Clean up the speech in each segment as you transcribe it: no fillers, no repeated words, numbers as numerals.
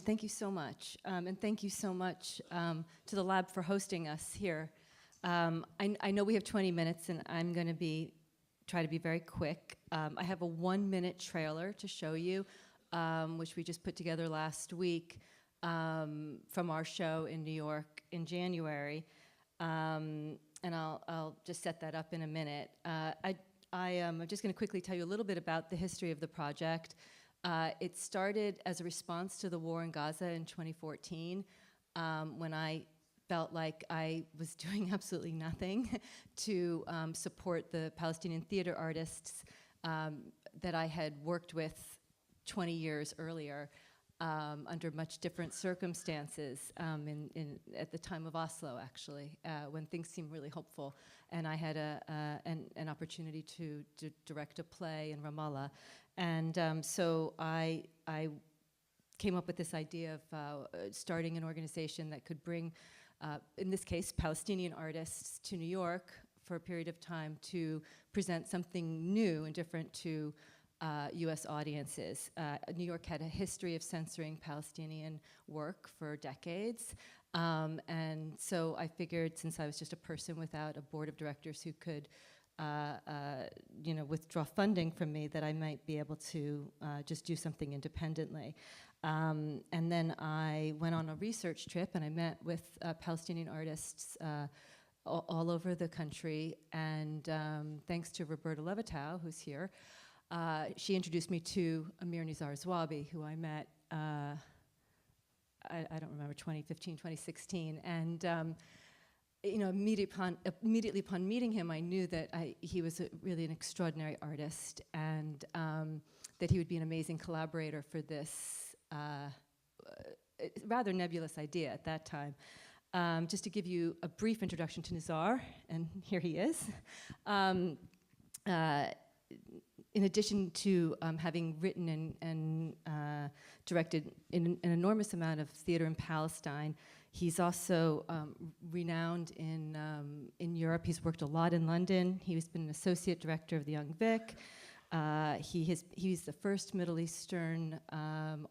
Thank you so much. And thank you so much to the lab for hosting us here. I know we have 20 minutes, and I'm going to try to be very quick. I have a 1-minute trailer to show you, which we just put together last week from our show in New York in January. And I'll just set that up in a minute. I'm just going to quickly tell you a little bit about the history of the project. It started as a response to the war in Gaza in 2014, when I felt like I was doing absolutely nothing to support the Palestinian theater artists that I had worked with 20 years earlier under much different circumstances at the time of Oslo, actually, when things seemed really hopeful. And I had an opportunity to direct a play in Ramallah. And so I came up with this idea of starting an organization that could bring, in this case, Palestinian artists to New York for a period of time to present something new and different to US audiences. New York had a history of censoring Palestinian work for decades. And so I figured, since I was just a person without a board of directors who could withdraw funding from me, that I might be able to just do something independently. And then I went on a research trip, and I met with Palestinian artists all over the country. And thanks to Roberta Levitow, who's here, she introduced me to Amir Nizar Zwabi, who I met, I don't remember, 2015, 2016. And immediately upon meeting him, I knew that he was really an extraordinary artist, and that he would be an amazing collaborator for this rather nebulous idea at that time. Just to give you a brief introduction to Nizar, and here he is. In addition to having written and directed an enormous amount of theater in Palestine, he's also renowned in Europe. He's worked a lot in London. He's been an associate director of the Young Vic. He's the first Middle Eastern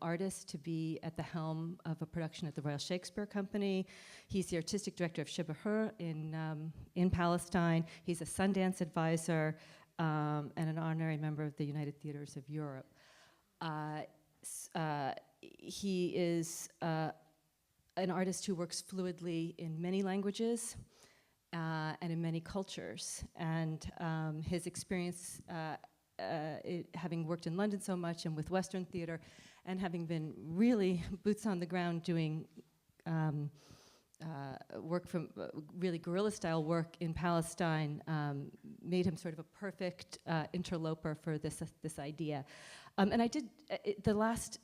artist to be at the helm of a production at the Royal Shakespeare Company. He's the artistic director of Shibahur in Palestine. He's a Sundance advisor and an honorary member of the United Theaters of Europe. He is an artist who works fluidly in many languages and in many cultures. And his experience, having worked in London so much and with Western theater, and having been really boots on the ground doing work from really guerrilla-style work in Palestine, made him sort of a perfect interloper for this idea. And I did, the last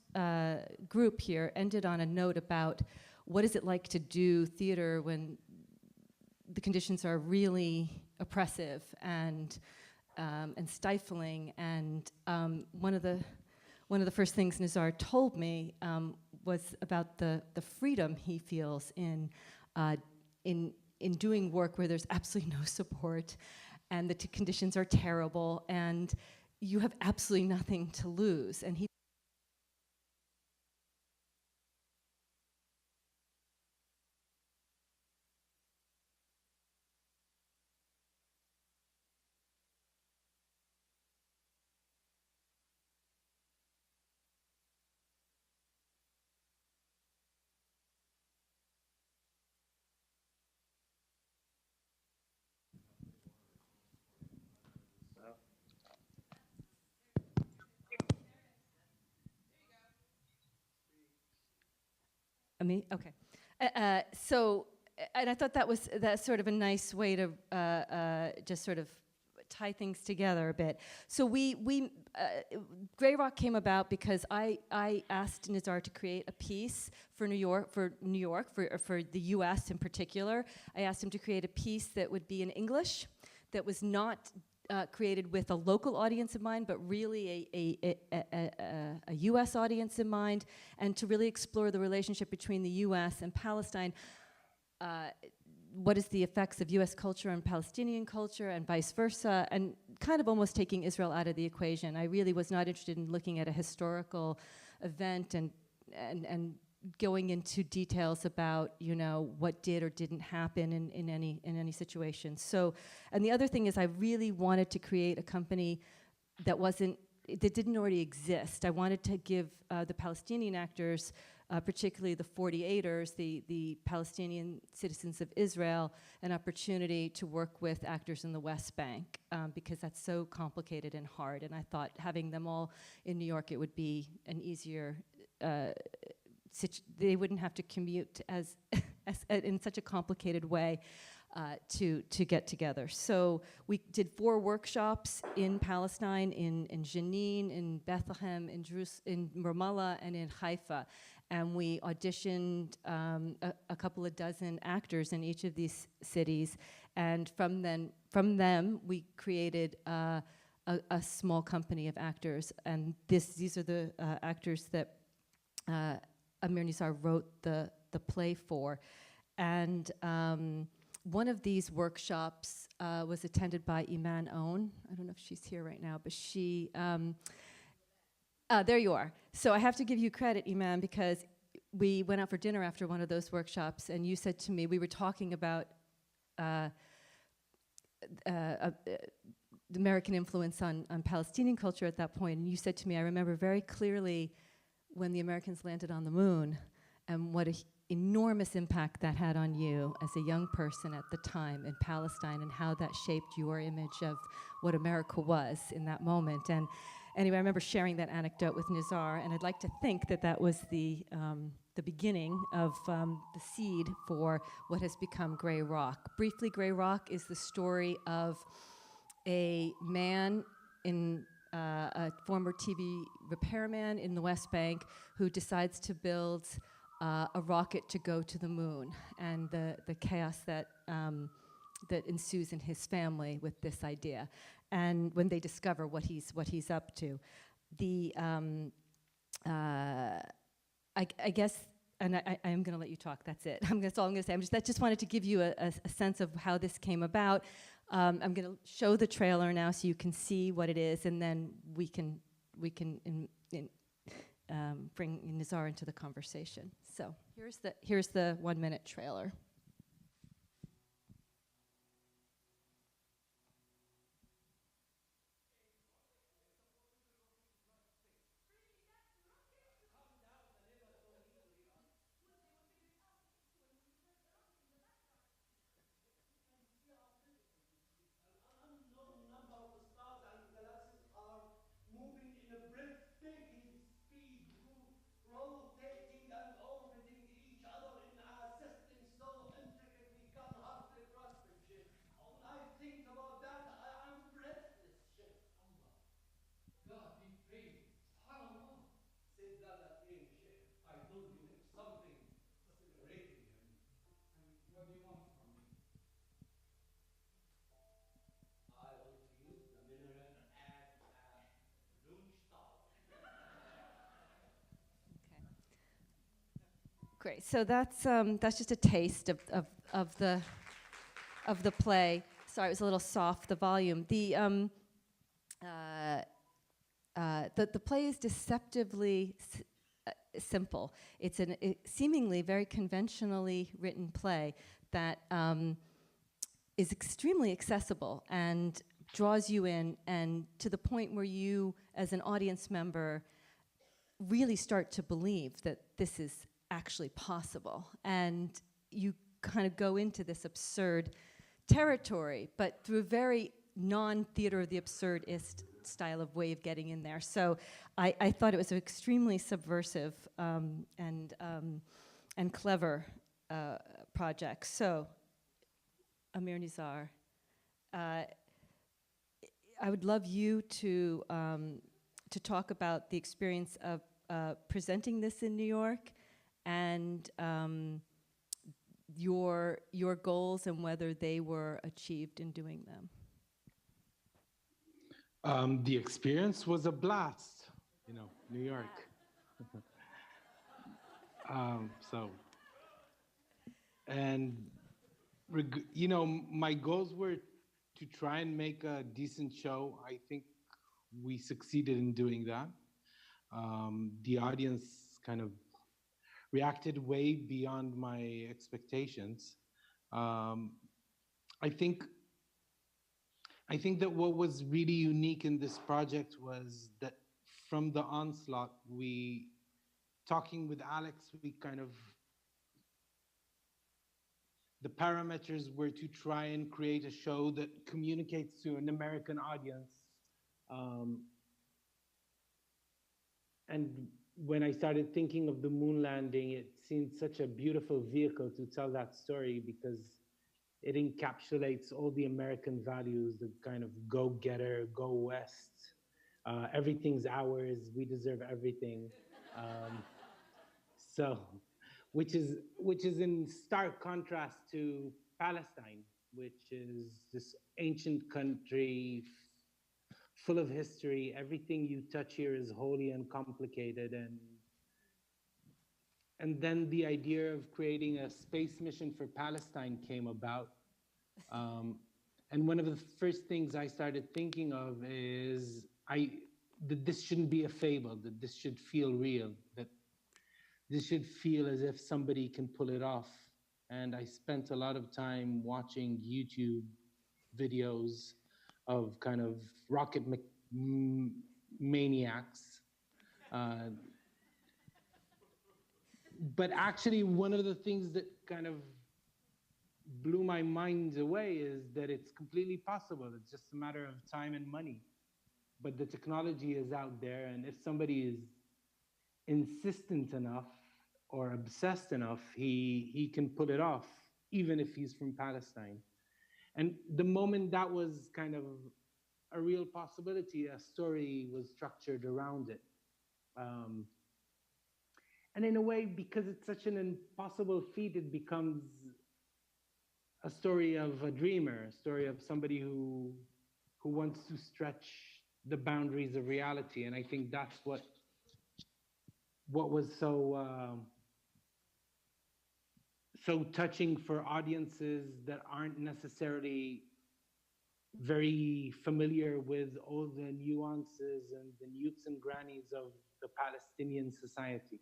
group here ended on a note about what is it like to do theater when the conditions are really oppressive and stifling. And one of the first things Nizar told me was about the freedom he feels in doing work where there's absolutely no support, and the conditions are terrible, and you have absolutely nothing to lose. And he me? Okay. So, and I thought that's sort of a nice way to just sort of tie things together a bit. So Grey Rock came about because I asked Nizar to create a piece for New York, for the US in particular. I asked him to create a piece that would be in English, that was not created with a local audience in mind, but really a US audience in mind, and to really explore the relationship between the US and Palestine. What is the effects of US culture on Palestinian culture, and vice versa, and kind of almost taking Israel out of the equation. I really was not interested in looking at a historical event and and going into details about, you know, what did or didn't happen in any situation. So, and the other thing is I really wanted to create a company that didn't already exist. I wanted to give the Palestinian actors, particularly the 48ers, the Palestinian citizens of Israel, an opportunity to work with actors in the West Bank, because that's so complicated and hard. And I thought having them all in New York, it would be an easier, they wouldn't have to commute as in such a complicated way to get together. So we did 4 workshops in Palestine, in Jenin, in Bethlehem, in Ramallah, and in Haifa. And we auditioned a couple of dozen actors in each of these cities. And from them, we created a small company of actors. And these are the actors that Amir Nizar wrote the play for. And one of these workshops was attended by Iman Own. I don't know if she's here right now, but she, there you are. So I have to give you credit, Iman, because we went out for dinner after one of those workshops, and you said to me, we were talking about the American influence on Palestinian culture at that point, and you said to me, I remember very clearly when the Americans landed on the moon and what an enormous impact that had on you as a young person at the time in Palestine, and how that shaped your image of what America was in that moment. And anyway, I remember sharing that anecdote with Nizar, and I'd like to think that that was the beginning of the seed for what has become Grey Rock. Briefly, Grey Rock is the story of a man a former TV repairman in the West Bank who decides to build a rocket to go to the moon, and the chaos that ensues in his family with this idea, and when they discover what he's up to. I guess, and I am going to let you talk. That's it. That's all I'm going to say. I just wanted to give you a sense of how this came about. I'm going to show the trailer now so you can see what it is, and then we can bring Nizar into the conversation. So here's the 1-minute trailer. Great. So that's just a taste of the play. Sorry, it was a little soft, the volume. The play is deceptively simple. It's a seemingly very conventionally written play that is extremely accessible and draws you in, and to the point where you, as an audience member, really start to believe that this is actually possible. And you kind of go into this absurd territory, but through a very non-theater of the absurdist style of way of getting in there. So I thought it was an extremely subversive and clever project. So, Amir Nizar, I would love you to talk about the experience of presenting this in New York, and your goals and whether they were achieved in doing them. The experience was a blast, New York. My goals were to try and make a decent show. I think we succeeded in doing that. The audience kind of reacted way beyond my expectations. Um, I think I think that what was really unique in this project was that from the onslaught, talking with Alex, we kind of, the parameters were to try and create a show that communicates to an American audience. Um, and when I started thinking of the moon landing, it seemed such a beautiful vehicle to tell that story because it encapsulates all the American values, the kind of go-getter, go west, everything's ours, we deserve everything. Um, so, which is in stark contrast to Palestine, which is this ancient country full of history. Everything you touch here is holy and complicated, and then the idea of creating a space mission for Palestine came about. Um, and one of the first things I started thinking of is that this shouldn't be a fable, that this should feel real, that this should feel as if somebody can pull it off. And I spent a lot of time watching YouTube videos of kind of maniacs. Uh, but actually, one of the things that kind of blew my mind away is that it's completely possible. It's just a matter of time and money. But the technology is out there, and if somebody is insistent enough or obsessed enough, he can pull it off, even if he's from Palestine. And the moment that was kind of a real possibility, a story was structured around it. And in a way, because it's such an impossible feat, it becomes a story of a dreamer, a story of somebody who wants to stretch the boundaries of reality. And I think that's what was so touching for audiences that aren't necessarily very familiar with all the nuances and the nooks and crannies of the Palestinian society.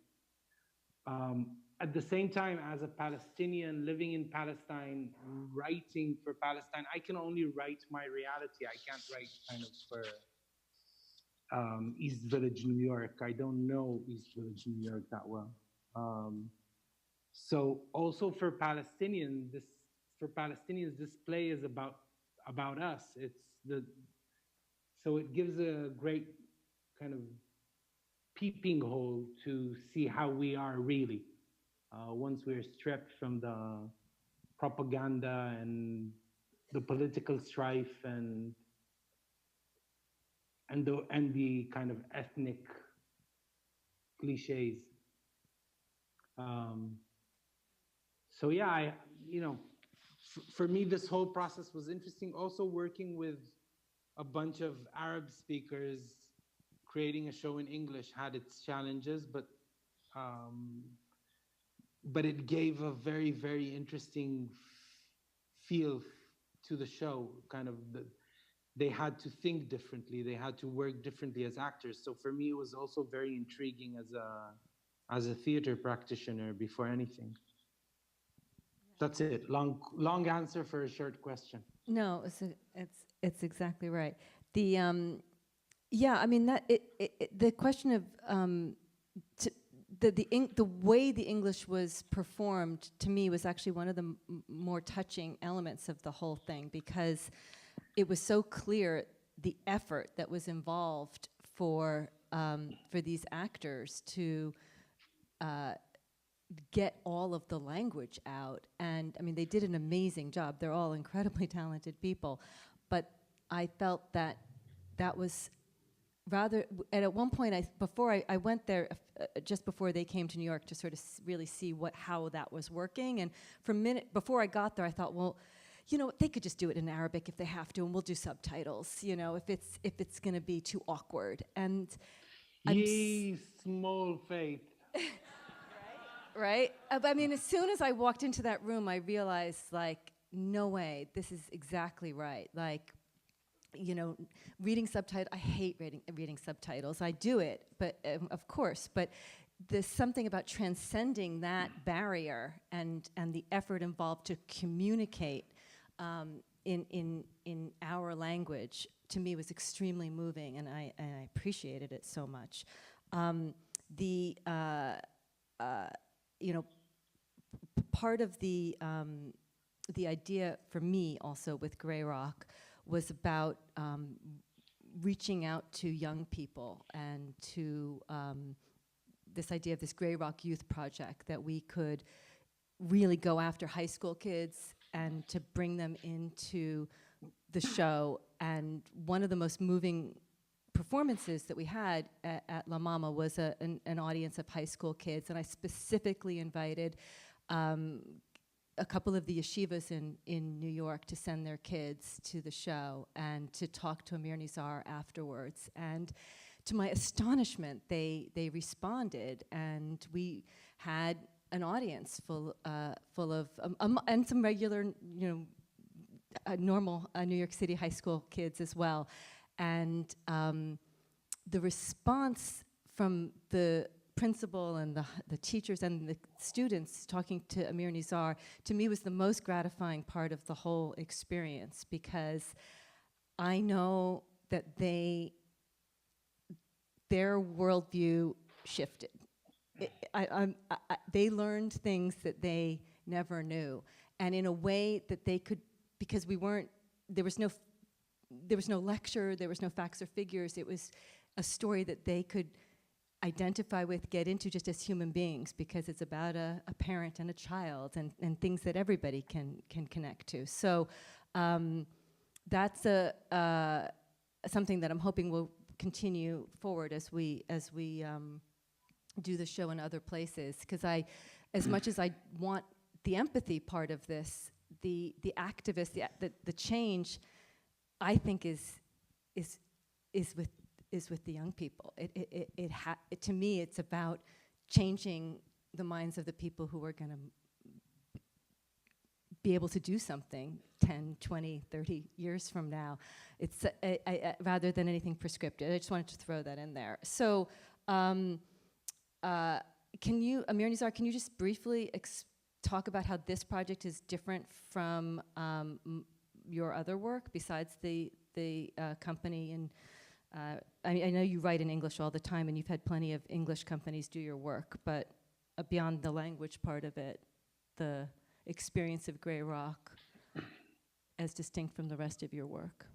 At the same time, as a Palestinian living in Palestine, writing for Palestine, I can only write my reality. I can't write kind of for East Village, New York. I don't know East Village, New York that well. So also for Palestinians, this play is about us. So it gives a great kind of peeping hole to see how we are really once we're stripped from the propaganda and the political strife and the kind of ethnic cliches. So yeah, for me, this whole process was interesting. Also working with a bunch of Arab speakers, creating a show in English had its challenges, but it gave a very, very interesting feel to the show. Kind of they had to think differently. They had to work differently as actors. So for me, it was also very intriguing as a theater practitioner before anything. That's it. Long answer for a short question. No, it's exactly right. The yeah, I mean the question of the way the English was performed to me was actually one of the more touching elements of the whole thing, because it was so clear the effort that was involved for these actors to get all of the language out. And I mean, they did an amazing job. They're all incredibly talented people. But I felt that was rather, and at one point, I went there just before they came to New York to sort of really see how that was working. And for a minute, before I got there, I thought, well, they could just do it in Arabic if they have to, and we'll do subtitles, if it's gonna be too awkward. And Ye small faith. Right? I mean, as soon as I walked into that room, I realized, like, no way, this is exactly right. Like, reading subtitles, I hate reading subtitles. I do it, but of course, but there's something about transcending that barrier and the effort involved to communicate in our language, to me, was extremely moving, and I appreciated it so much. You know, part of the idea for me also with Grey Rock was about reaching out to young people and to this idea of this Grey Rock Youth Project, that we could really go after high school kids and to bring them into the show. And one of the most moving performances that we had at La Mama was an audience of high school kids, and I specifically invited a couple of the yeshivas in New York to send their kids to the show and to talk to Amir Nizar afterwards. And to my astonishment, they responded, and we had an audience full of and some regular, normal New York City high school kids as well. And the response from the principal and the teachers and the students talking to Amir Nizar, to me, was the most gratifying part of the whole experience, because I know that their worldview shifted. They learned things that they never knew, and in a way that they could, because there was no lecture, there was no facts or figures. It was a story that they could identify with, get into just as human beings, because it's about a parent and a child, and things that everybody can connect to. So that's something that I'm hoping will continue forward as we do the show in other places. Because as much as I want the empathy part of this, the activist, the change, I think is with the young people. To me, it's about changing the minds of the people who are going to be able to do something 10, 20, 30 years from now. It's rather than anything prescriptive. I just wanted to throw that in there. So can you, Amir Nizar, can you just briefly talk about how this project is different from your other work, besides the company? And I know you write in English all the time, and you've had plenty of English companies do your work, but beyond the language part of it, the experience of Grey Rock as distinct from the rest of your work?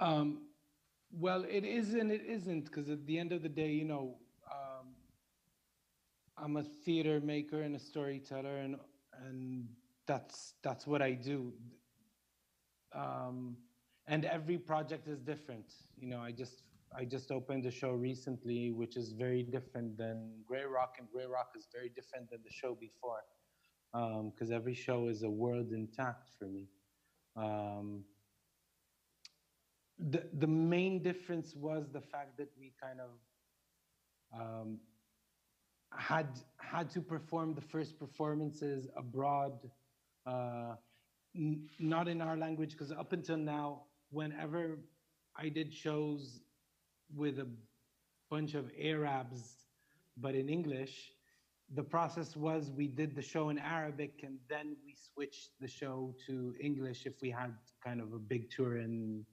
Well, it is and it isn't, because at the end of the day, I'm a theater maker and a storyteller, and that's what I do. And every project is different. I just opened a show recently, which is very different than Grey Rock, and Grey Rock is very different than the show before, because every show is a world intact for me. The main difference was the fact that we kind of had to perform the first performances abroad, not in our language, because up until now, whenever I did shows with a bunch of Arabs, but in English, the process was we did the show in Arabic, and then we switched the show to English if we had kind of a big tour in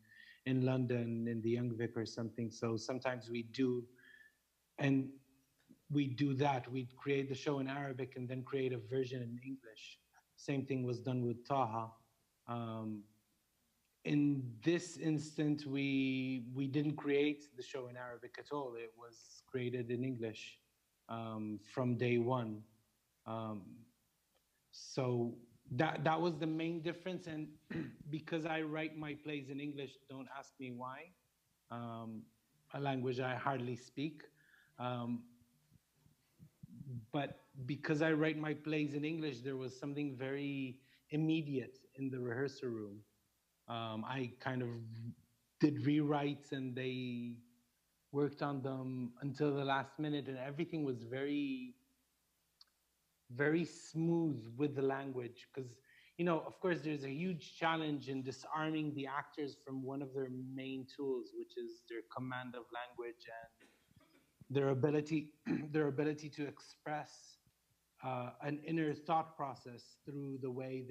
London, in the Young Vic or something. So sometimes we do that. We'd create the show in Arabic and then create a version in English. Same thing was done with Taha. In this instant, we didn't create the show in Arabic at all. It was created in English from day one. So that was the main difference. And because I write my plays in English, don't ask me why, a language I hardly speak. But because I write my plays in English, there was something very immediate in the rehearsal room. I kind of did rewrites, and they worked on them until the last minute, and everything was very, very smooth with the language. Because, of course, there's a huge challenge in disarming the actors from one of their main tools, which is their command of language and their ability, their ability to express an inner thought process through the way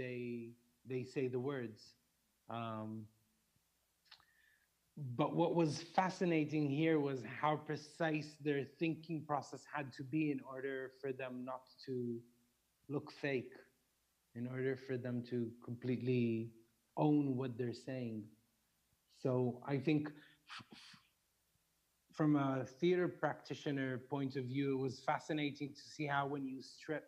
they say the words. Um, but what was fascinating here was how precise their thinking process had to be in order for them not to look fake, in order for them to completely own what they're saying. So I think from a theater practitioner point of view, it was fascinating to see how when you strip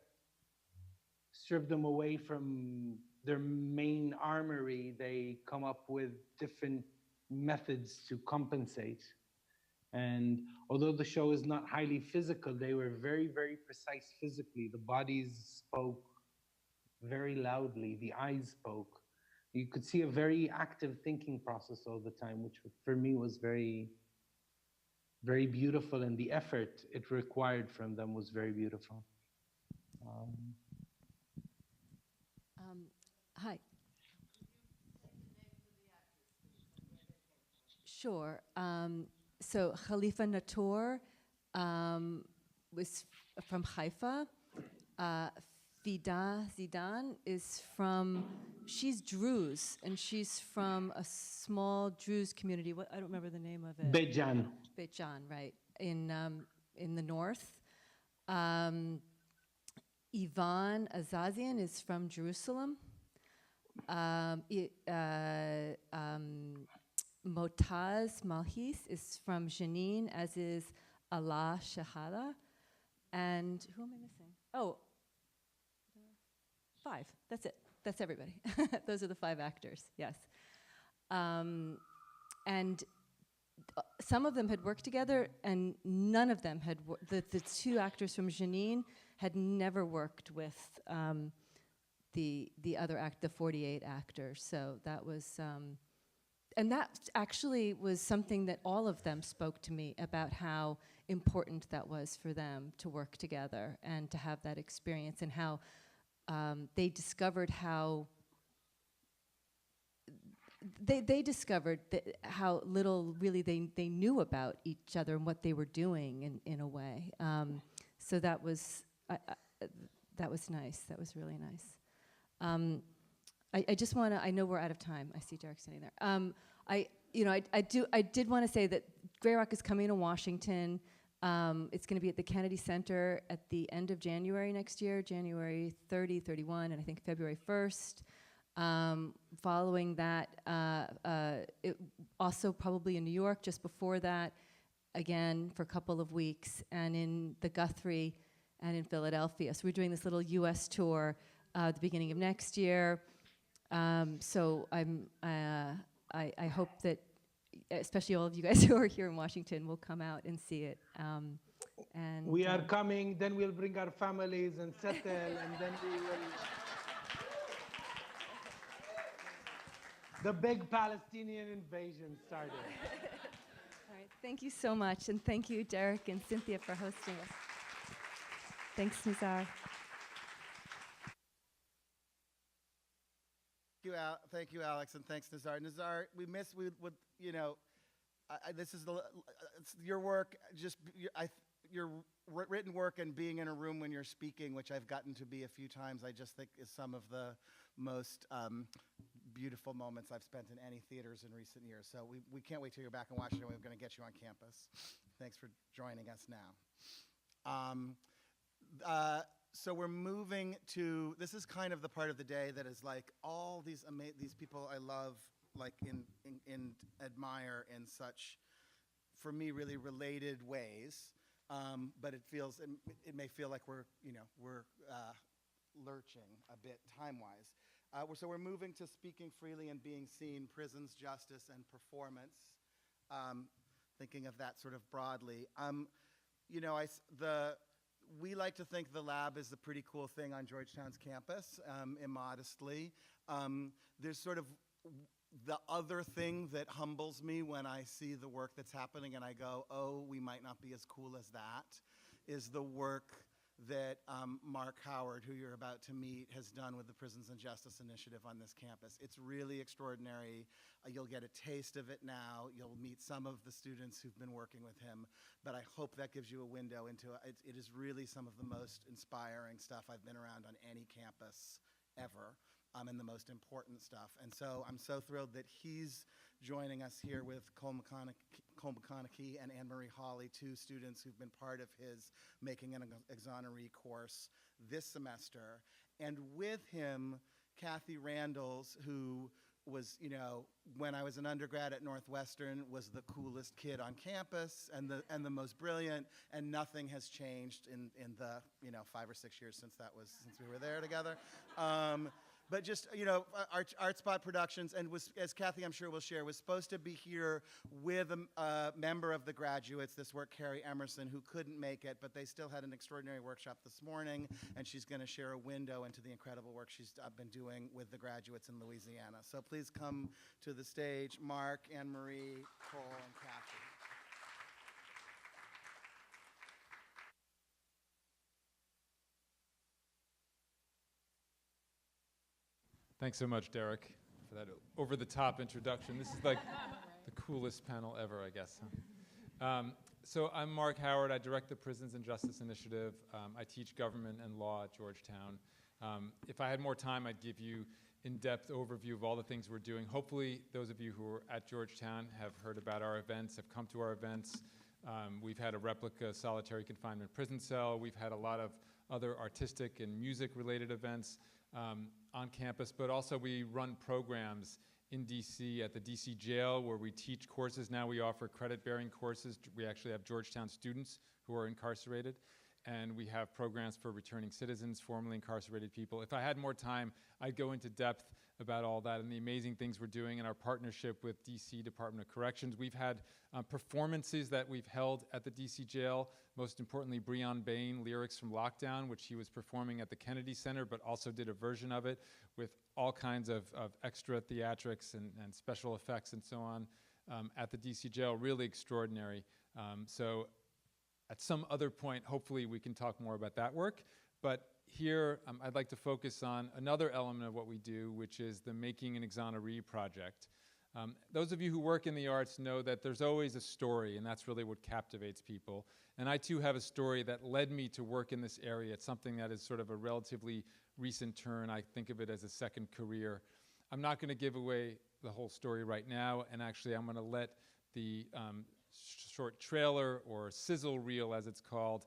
them away from their main armory, they come up with different methods to compensate. And although the show is not highly physical, they were very, very precise physically. The bodies spoke very loudly, the eyes spoke. You could see a very active thinking process all the time, which for me was very, very beautiful, and the effort it required from them was very beautiful. Hi. Sure. So Khalifa Natour was from Haifa. Fida Zidan is from, she's Druze, and she's from a small Druze community. What, I don't remember the name of it. Bejan. Bejan, right, in the north. Ivan Azazian is from Jerusalem. Motaz Malhis is from Jenin, as is Allah Shahala. And who am I missing? Oh, 5. That's it. That's everybody. Those are the 5 actors, yes. And some of them had worked together, and none of them had the 2 actors from Jenin had never worked with the other the 48 actors. So that was, and that actually was something that all of them spoke to me about, how important that was for them to work together and to have that experience, and how they discovered how they discovered how little really they knew about each other and what they were doing in a way. So that was nice. That was really nice. I just want to. I know we're out of time. I see Derek standing there. I did want to say that Grey Rock is coming to Washington. It's going to be at the Kennedy Center at the end of January next year, January 30, 31, and I think February 1st. Following that, it also probably in New York just before that, again for a couple of weeks, and in the Guthrie and in Philadelphia. So we're doing this little US tour at the beginning of next year. So I hope that especially all of you guys who are here in Washington will come out and see it. And we are coming, then we'll bring our families and settle, and then we will... The big Palestinian invasion started. All right, thank you so much, and thank you, Derek and Cynthia, for hosting us. Thanks, Nizar. Thank you, Alex, and thanks, Nizar. Nizar, we would, you know, this is your work, your written work and being in a room when you're speaking, which I've gotten to be a few times, I just think is some of the most beautiful moments I've spent in any theaters in recent years. So we can't wait till you're back in Washington. We're going to get you on campus. Thanks for joining us now. So we're moving to, this is kind of the part of the day that is like all these people I love, like and admire in such, for me, really related ways. But it may feel like we're lurching a bit time-wise. So we're moving to speaking freely and being seen, prisons, justice, and performance. Thinking of that sort of broadly. We like to think the lab is a pretty cool thing on Georgetown's campus, immodestly. There's sort of the other thing that humbles me when I see the work that's happening and I go, oh, we might not be as cool as that, is the work that Marc Howard, who you're about to meet, has done with the Prisons and Justice Initiative on this campus. It's really extraordinary. You'll get a taste of it now. You'll meet some of the students who've been working with him, but I hope that gives you a window into it. It is really some of the most inspiring stuff I've been around on any campus ever, and the most important stuff. And so I'm so thrilled that he's joining us here with Cole McConaughey and Anne-Marie Hawley, two students who've been part of his Making an Exoneree course this semester. And with him, Kathy Randels, who was, you know, when I was an undergrad at Northwestern, was the coolest kid on campus and the most brilliant, and nothing has changed in the, you know, 5 or 6 years since we were there together. But just, you know, ArtSpot Productions, and was, as Kathy I'm sure will share, was supposed to be here with a member of the graduates, this work, Carrie Emerson, who couldn't make it, but they still had an extraordinary workshop this morning, and she's going to share a window into the incredible work she's been doing with the graduates in Louisiana. So please come to the stage, Marc, Anne-Marie, Cole, and Kathy. Thanks so much, Derek, for that over-the-top introduction. This is like the coolest panel ever, I guess. So I'm Marc Howard. I direct the Prisons and Justice Initiative. I teach government and law at Georgetown. If I had more time, I'd give you in-depth overview of all the things we're doing. Hopefully, those of you who are at Georgetown have heard about our events, have come to our events. We've had a replica solitary confinement prison cell. We've had a lot of other artistic and music-related events on campus, but also we run programs in DC at the DC jail where we teach courses. Now we offer credit-bearing courses. We actually have Georgetown students who are incarcerated, and we have programs for returning citizens, formerly incarcerated people. If I had more time, I'd go into depth about all that and the amazing things we're doing in our partnership with DC Department of Corrections. We've had performances that we've held at the DC jail, most importantly, Breon Bain, Lyrics from Lockdown, which he was performing at the Kennedy Center, but also did a version of it with all kinds of extra theatrics and special effects and so on at the DC jail. Really extraordinary. So at some other point, hopefully we can talk more about that work. But here, I'd like to focus on another element of what we do, which is the Making an Exoneree project. Those of you who work in the arts know that there's always a story, and that's really what captivates people. And I too have a story that led me to work in this area. It's something that is sort of a relatively recent turn. I think of it as a second career. I'm not going to give away the whole story right now, and actually I'm going to let the short trailer, or sizzle reel as it's called,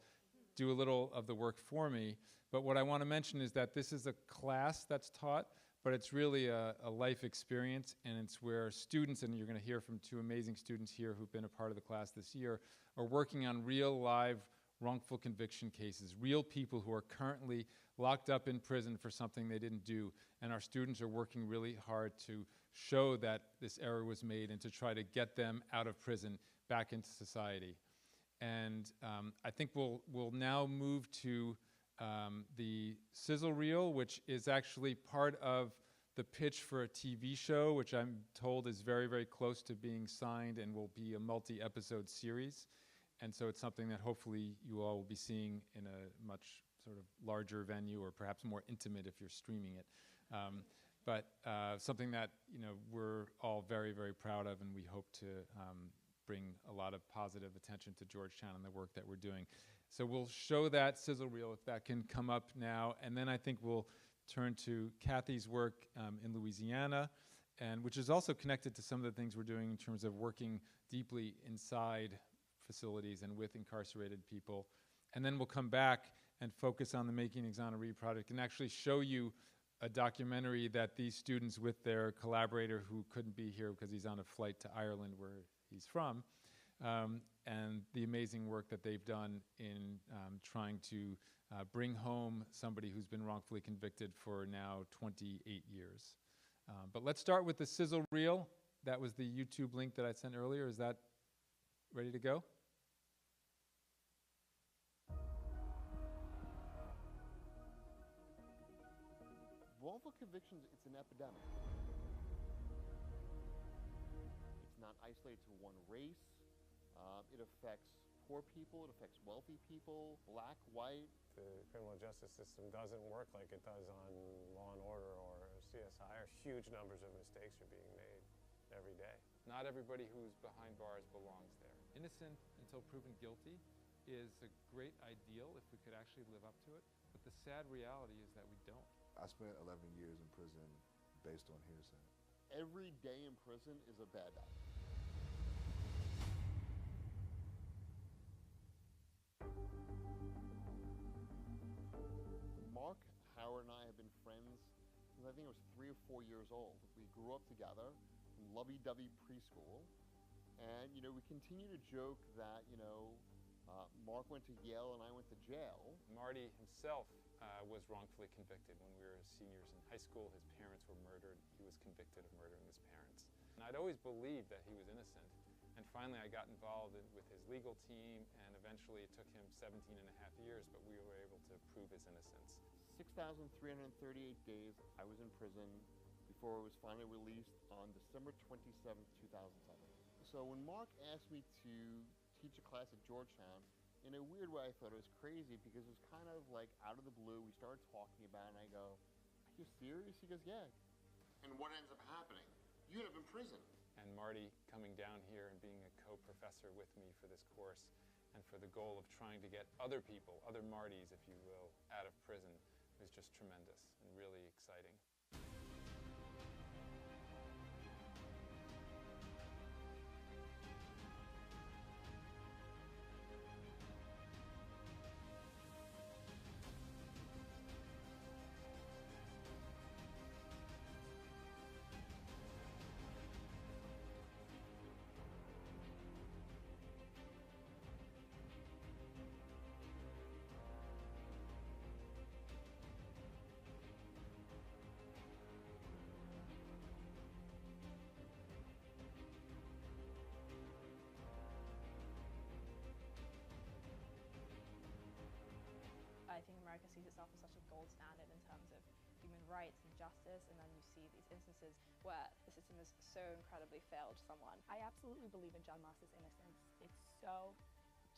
do a little of the work for me. But what I want to mention is that this is a class that's taught, but it's really a life experience, and it's where students, and you're going to hear from two amazing students here who've been a part of the class this year, are working on real live wrongful conviction cases, real people who are currently locked up in prison for something they didn't do. And our students are working really hard to show that this error was made and to try to get them out of prison back into society. And I think we'll now move to the sizzle reel, which is actually part of the pitch for a TV show, which I'm told is very, very close to being signed and will be a multi-episode series. And so it's something that hopefully you all will be seeing in a much sort of larger venue, or perhaps more intimate if you're streaming it. But something that, you know, we're all very, very proud of, and we hope to bring a lot of positive attention to Georgetown and the work that we're doing. So we'll show that sizzle reel, if that can come up now, and then I think we'll turn to Kathy's work in Louisiana, and which is also connected to some of the things we're doing in terms of working deeply inside facilities and with incarcerated people. And then we'll come back and focus on the Making Exoneree project and actually show you a documentary that these students, with their collaborator who couldn't be here because he's on a flight to Ireland where he's from, and the amazing work that they've done in trying to bring home somebody who's been wrongfully convicted for now 28 years. But let's start with the sizzle reel. That was the YouTube link that I sent earlier. Is that ready to go? Wrongful convictions, it's an epidemic. It's not isolated to one race. It affects poor people, it affects wealthy people, black, white, the criminal justice system doesn't work like it does on Law and Order or CSI, or huge numbers of mistakes are being made every day. Not everybody who's behind bars belongs there. Innocent until proven guilty is a great ideal if we could actually live up to it, but the sad reality is that we don't. I spent 11 years in prison based on hearsay. Every day in prison is a bad day. Marc, Howard, and I have been friends since I think I was 3 or 4 years old. We grew up together in lovey-dovey preschool, and we continue to joke that Marc went to Yale and I went to jail. Marty himself was wrongfully convicted when we were seniors in high school. His parents were murdered. He was convicted of murdering his parents. And I'd always believed that he was innocent. And finally I got involved with his legal team, and eventually it took him 17 and a half years, but we were able to prove his innocence. 6,338 days I was in prison before I was finally released on December 27th, 2007. So when Marc asked me to teach a class at Georgetown, in a weird way I thought it was crazy because it was kind of like out of the blue. We started talking about it and I go, "Are you serious?" He goes, "Yeah." And what ends up happening? You end up in prison. And Marty coming down here and being a co-professor with me for this course, and for the goal of trying to get other people, other Martys, if you will, out of prison, was just tremendous and really exciting. I think America sees itself as such a gold standard in terms of human rights and justice, and then you see these instances where the system has so incredibly failed someone. I absolutely believe in John Moss's innocence. It's so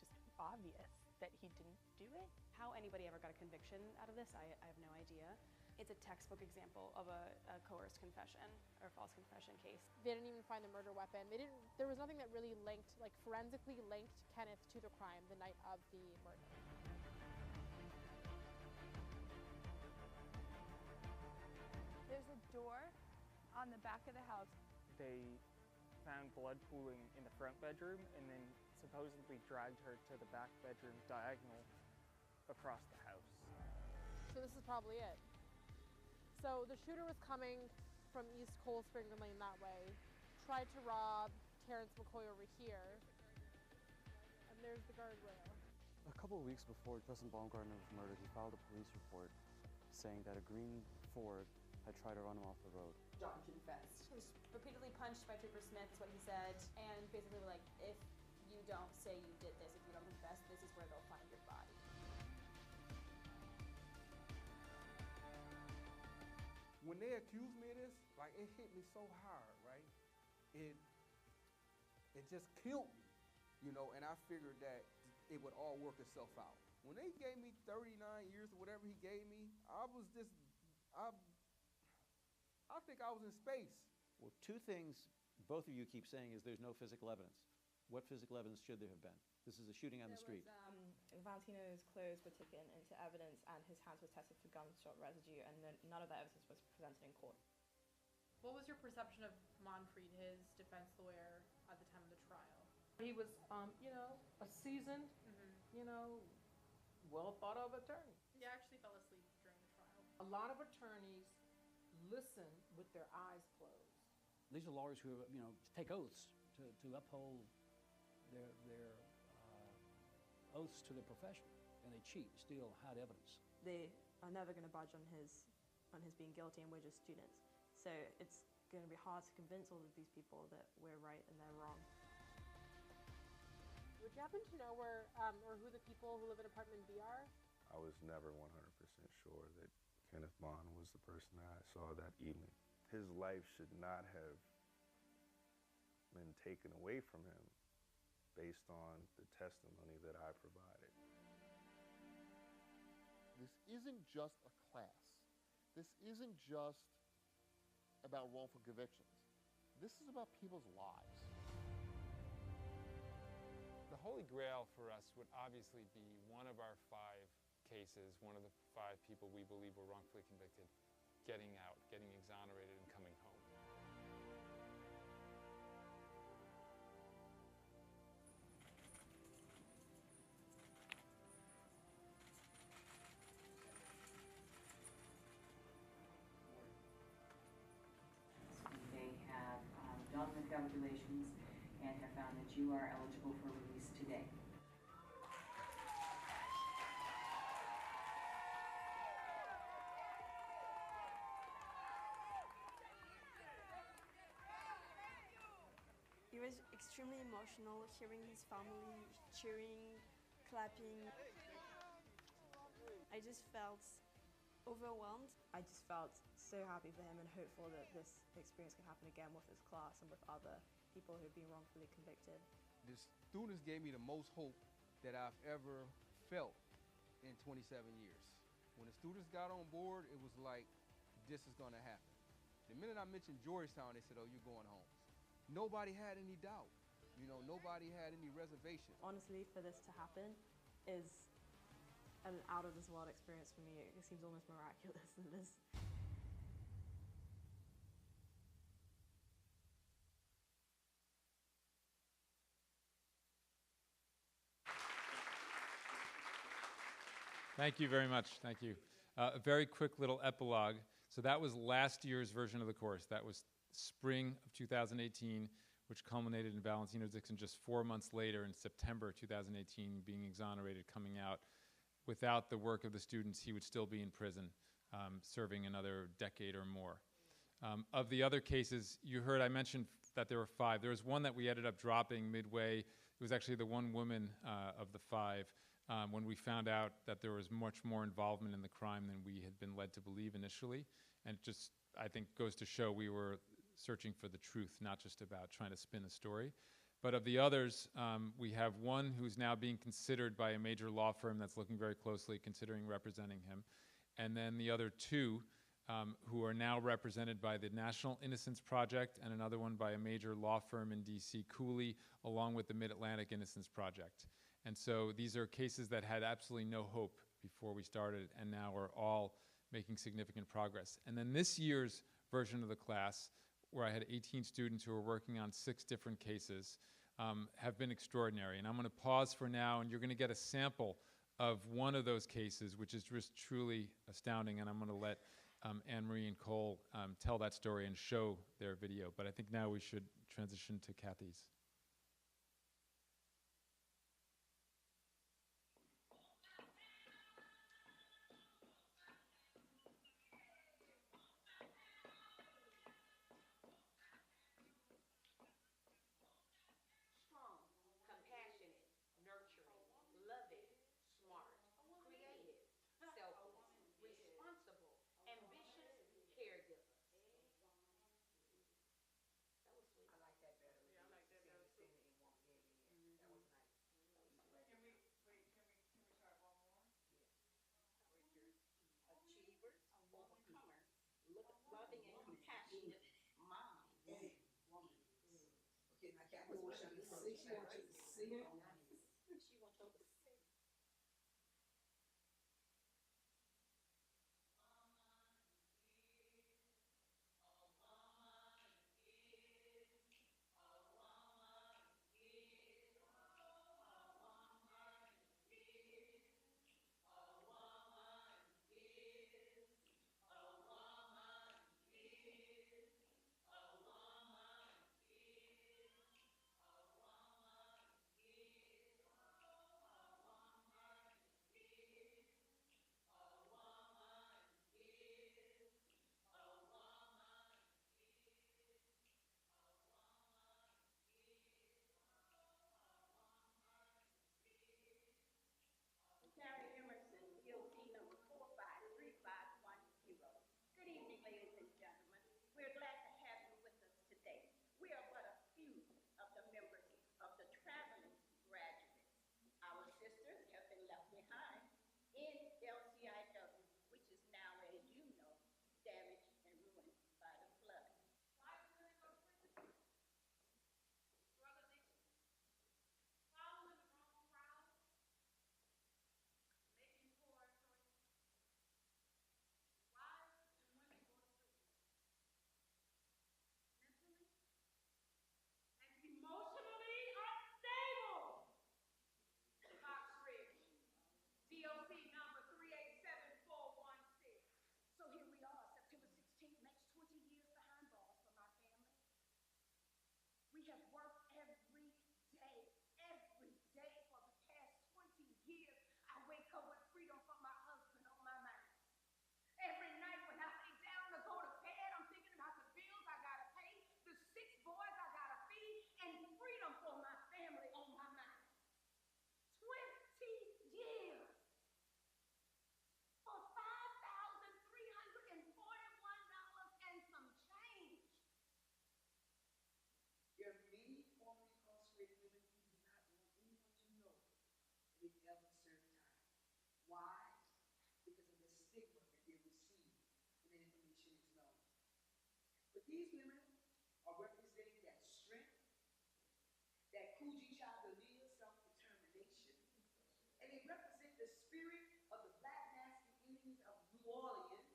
just obvious that he didn't do it. How anybody ever got a conviction out of this, I have no idea. It's a textbook example of a coerced confession or false confession case. They didn't even find the murder weapon. There was nothing that really linked, like forensically linked Kenneth to the crime the night of the murder. There's a door on the back of the house. They found blood pooling in the front bedroom and then supposedly dragged her to the back bedroom diagonal across the house. So this is probably it. So the shooter was coming from East Cold Spring Lane that way, tried to rob Terrence McCoy over here, and there's the guardrail. A couple of weeks before Justin Baumgartner was murdered, he filed a police report saying that a green Ford had tried to run him off the road. John confessed. He was repeatedly punched by Trooper Smith, is what he said, and basically were like, if you don't say you did this, if you don't confess, this is where they'll find your body. When they accused me of this, like, it hit me so hard, right? It just killed me, and I figured that it would all work itself out. When they gave me 39 years or whatever he gave me, I think I was in space. Well, two things both of you keep saying is there's no physical evidence. What physical evidence should there have been? This is a shooting on the street. Valentino's clothes were taken into evidence and his hands were tested for gunshot residue, and none of that evidence was presented in court. What was your perception of Monfried, his defense lawyer, at the time of the trial? He was, a seasoned, well thought of attorney. Yeah, I actually fell asleep during the trial. A lot of attorneys listen with their eyes closed. These are lawyers who, take oaths to uphold their oaths to their profession, and they cheat, steal, hide evidence. They are never going to budge on his being guilty, and we're just students. So it's going to be hard to convince all of these people that we're right and they're wrong. Would you happen to know where or who the people who live in apartment B are? I was never 100% sure that Kenneth Bond was the person that I saw that evening. His life should not have been taken away from him based on the testimony that I provided. this isn't just a class. This isn't just about wrongful convictions. This is about people's lives. The holy grail for us would obviously be one of our 5 cases, one of the 5 people we believe were wrongfully convicted, getting out, getting exonerated, and coming home. They have done the calculations and have found that you are eligible for release today. It was extremely emotional hearing his family cheering, clapping. I just felt overwhelmed. I just felt so happy for him and hopeful that this experience can happen again with his class and with other people who've been wrongfully convicted. The students gave me the most hope that I've ever felt in 27 years. When the students got on board, it was like, this is gonna happen. The minute I mentioned Georgetown, they said, oh, you're going home. Nobody had any doubt. You know, nobody had any reservation. Honestly, for this to happen is an out-of-this-world experience for me. It seems almost miraculous in this. Thank you very much. Thank you. A very quick little epilogue. So that was last year's version of the course. That was spring of 2018, which culminated in Valentino Dixon just 4 months later in September 2018 being exonerated, coming out. Without the work of the students, he would still be in prison, serving another decade or more. Of the other cases, you heard I mentioned that there were 5. There was one that we ended up dropping midway. It was actually the one woman of the 5 when we found out that there was much more involvement in the crime than we had been led to believe initially. And it just, I think, goes to show we were searching for the truth, not just about trying to spin a story. But of the others, we have one who's now being considered by a major law firm that's looking very closely, considering representing him. And then the other 2 who are now represented by the National Innocence Project and another one by a major law firm in DC, Cooley, along with the Mid-Atlantic Innocence Project. And so these are cases that had absolutely no hope before we started and now are all making significant progress. And then this year's version of the class, where I had 18 students who were working on 6 different cases, have been extraordinary. And I'm going to pause for now, and you're going to get a sample of one of those cases, which is just truly astounding. And I'm going to let Anne-Marie and Cole tell that story and show their video. But I think now we should transition to Kathy's. We have worked every day for the past 20 years. I wake up with freedom from my husband on my mind. Every night when I lay down to go to bed, I'm thinking about the bills I gotta pay, the 6 boys I gotta feed, and freedom for my family on my mind. 20 years for $5,341 and some change. There are many formerly incarcerated women who do not want anyone to know they ever served time. Why? Because of the stigma that they receive when that information is known. But these women are representing that strength, that Kujichagulia self-determination, and they represent the spirit of the Black masculine Indians of New Orleans,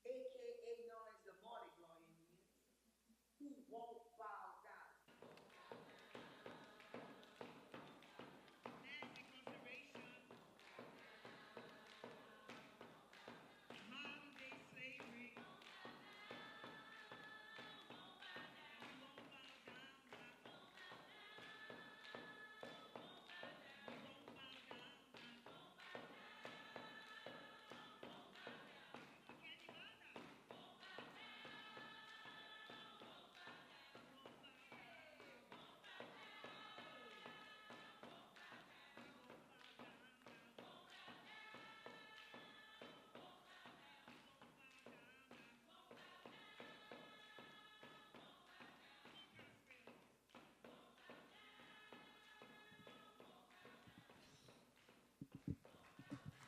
aka known as the Mardi Gras Indians, who won't bow down.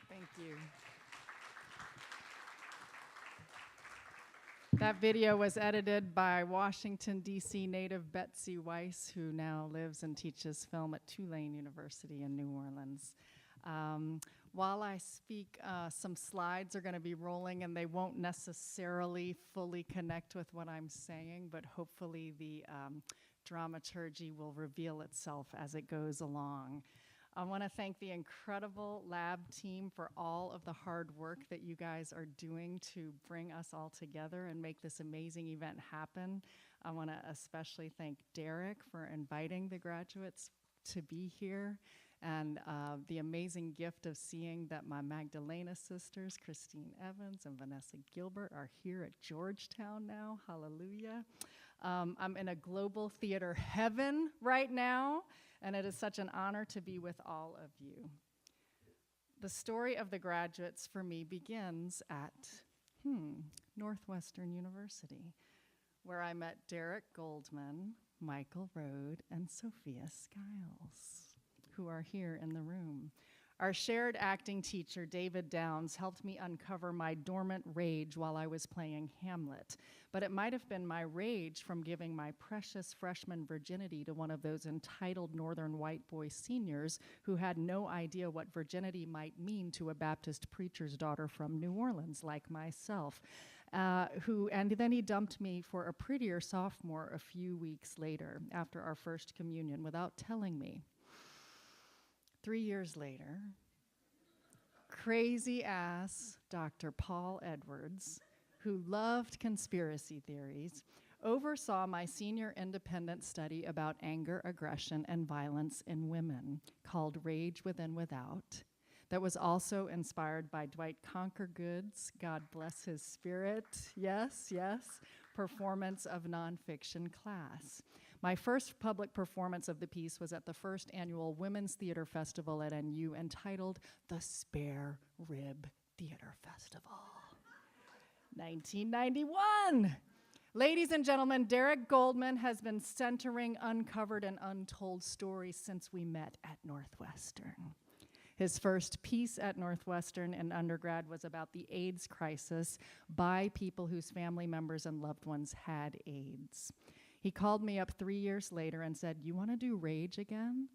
Thank you. That video was edited by Washington, D.C. native Betsy Weiss, who now lives and teaches film at Tulane University in New Orleans. While I speak, some slides are going to be rolling, and they won't necessarily fully connect with what I'm saying, but hopefully the dramaturgy will reveal itself as it goes along. I want to thank the incredible lab team for all of the hard work that you guys are doing to bring us all together and make this amazing event happen. I want to especially thank Derek for inviting the graduates to be here, and the amazing gift of seeing that my Magdalena sisters, Christine Evans and Vanessa Gilbert, are here at Georgetown now. Hallelujah. I'm in a global theater heaven right now, and it is such an honor to be with all of you. The story of the graduates for me begins at Northwestern University, where I met Derek Goldman, Michael Rode, and Sophia Skiles, who are here in the room. Our shared acting teacher, David Downs, helped me uncover my dormant rage while I was playing Hamlet. But it might have been my rage from giving my precious freshman virginity to one of those entitled northern white boy seniors who had no idea what virginity might mean to a Baptist preacher's daughter from New Orleans, like myself, and then he dumped me for a prettier sophomore a few weeks later after our first communion without telling me. 3 years later, crazy-ass Dr. Paul Edwards, who loved conspiracy theories, oversaw my senior independent study about anger, aggression, and violence in women, called Rage Within Without, that was also inspired by Dwight Conquergood's, God bless his spirit, yes, performance of nonfiction class. My first public performance of the piece was at the first annual Women's Theater Festival at NU, entitled The Spare Rib Theater Festival, 1991. Ladies and gentlemen, Derek Goldman has been centering uncovered and untold stories since we met at Northwestern. His first piece at Northwestern in undergrad was about the AIDS crisis by people whose family members and loved ones had AIDS. He called me up 3 years later and said, "You want to do Rage again?"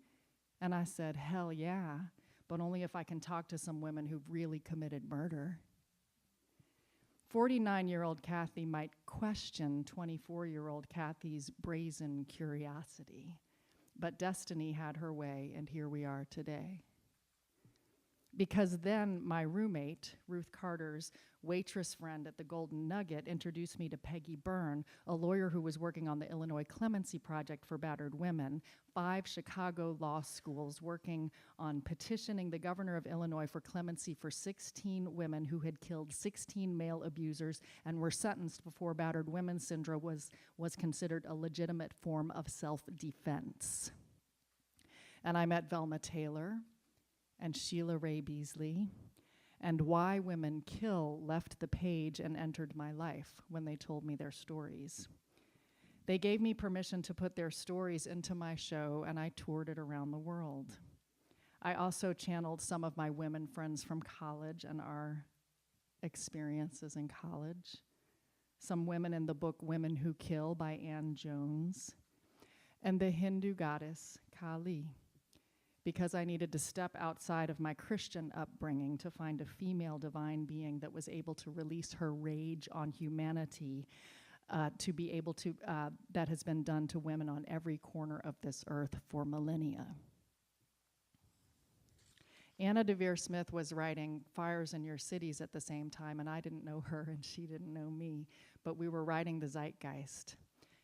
And I said, "Hell yeah, but only if I can talk to some women who've really committed murder." 49-year-old Kathy might question 24-year-old Kathy's brazen curiosity, but destiny had her way, and here we are today. because then my roommate, Ruth Carter's waitress friend at the Golden Nugget, introduced me to Peggy Byrne, a lawyer who was working on the Illinois Clemency Project for battered women, 5 Chicago law schools working on petitioning the governor of Illinois for clemency for 16 women who had killed 16 male abusers and were sentenced before battered women syndrome was considered a legitimate form of self-defense. And I met Velma Taylor and Sheila Ray Beasley, and Why Women Kill left the page and entered my life when they told me their stories. They gave me permission to put their stories into my show, and I toured it around the world. I also channeled some of my women friends from college and our experiences in college. Some women in the book Women Who Kill by Anne Jones, and the Hindu goddess Kali, because I needed to step outside of my Christian upbringing to find a female divine being that was able to release her rage on humanity, to be able to, that has been done to women on every corner of this earth for millennia. Anna DeVere Smith was writing Fires in Your Cities at the same time, and I didn't know her and she didn't know me, but we were writing the zeitgeist.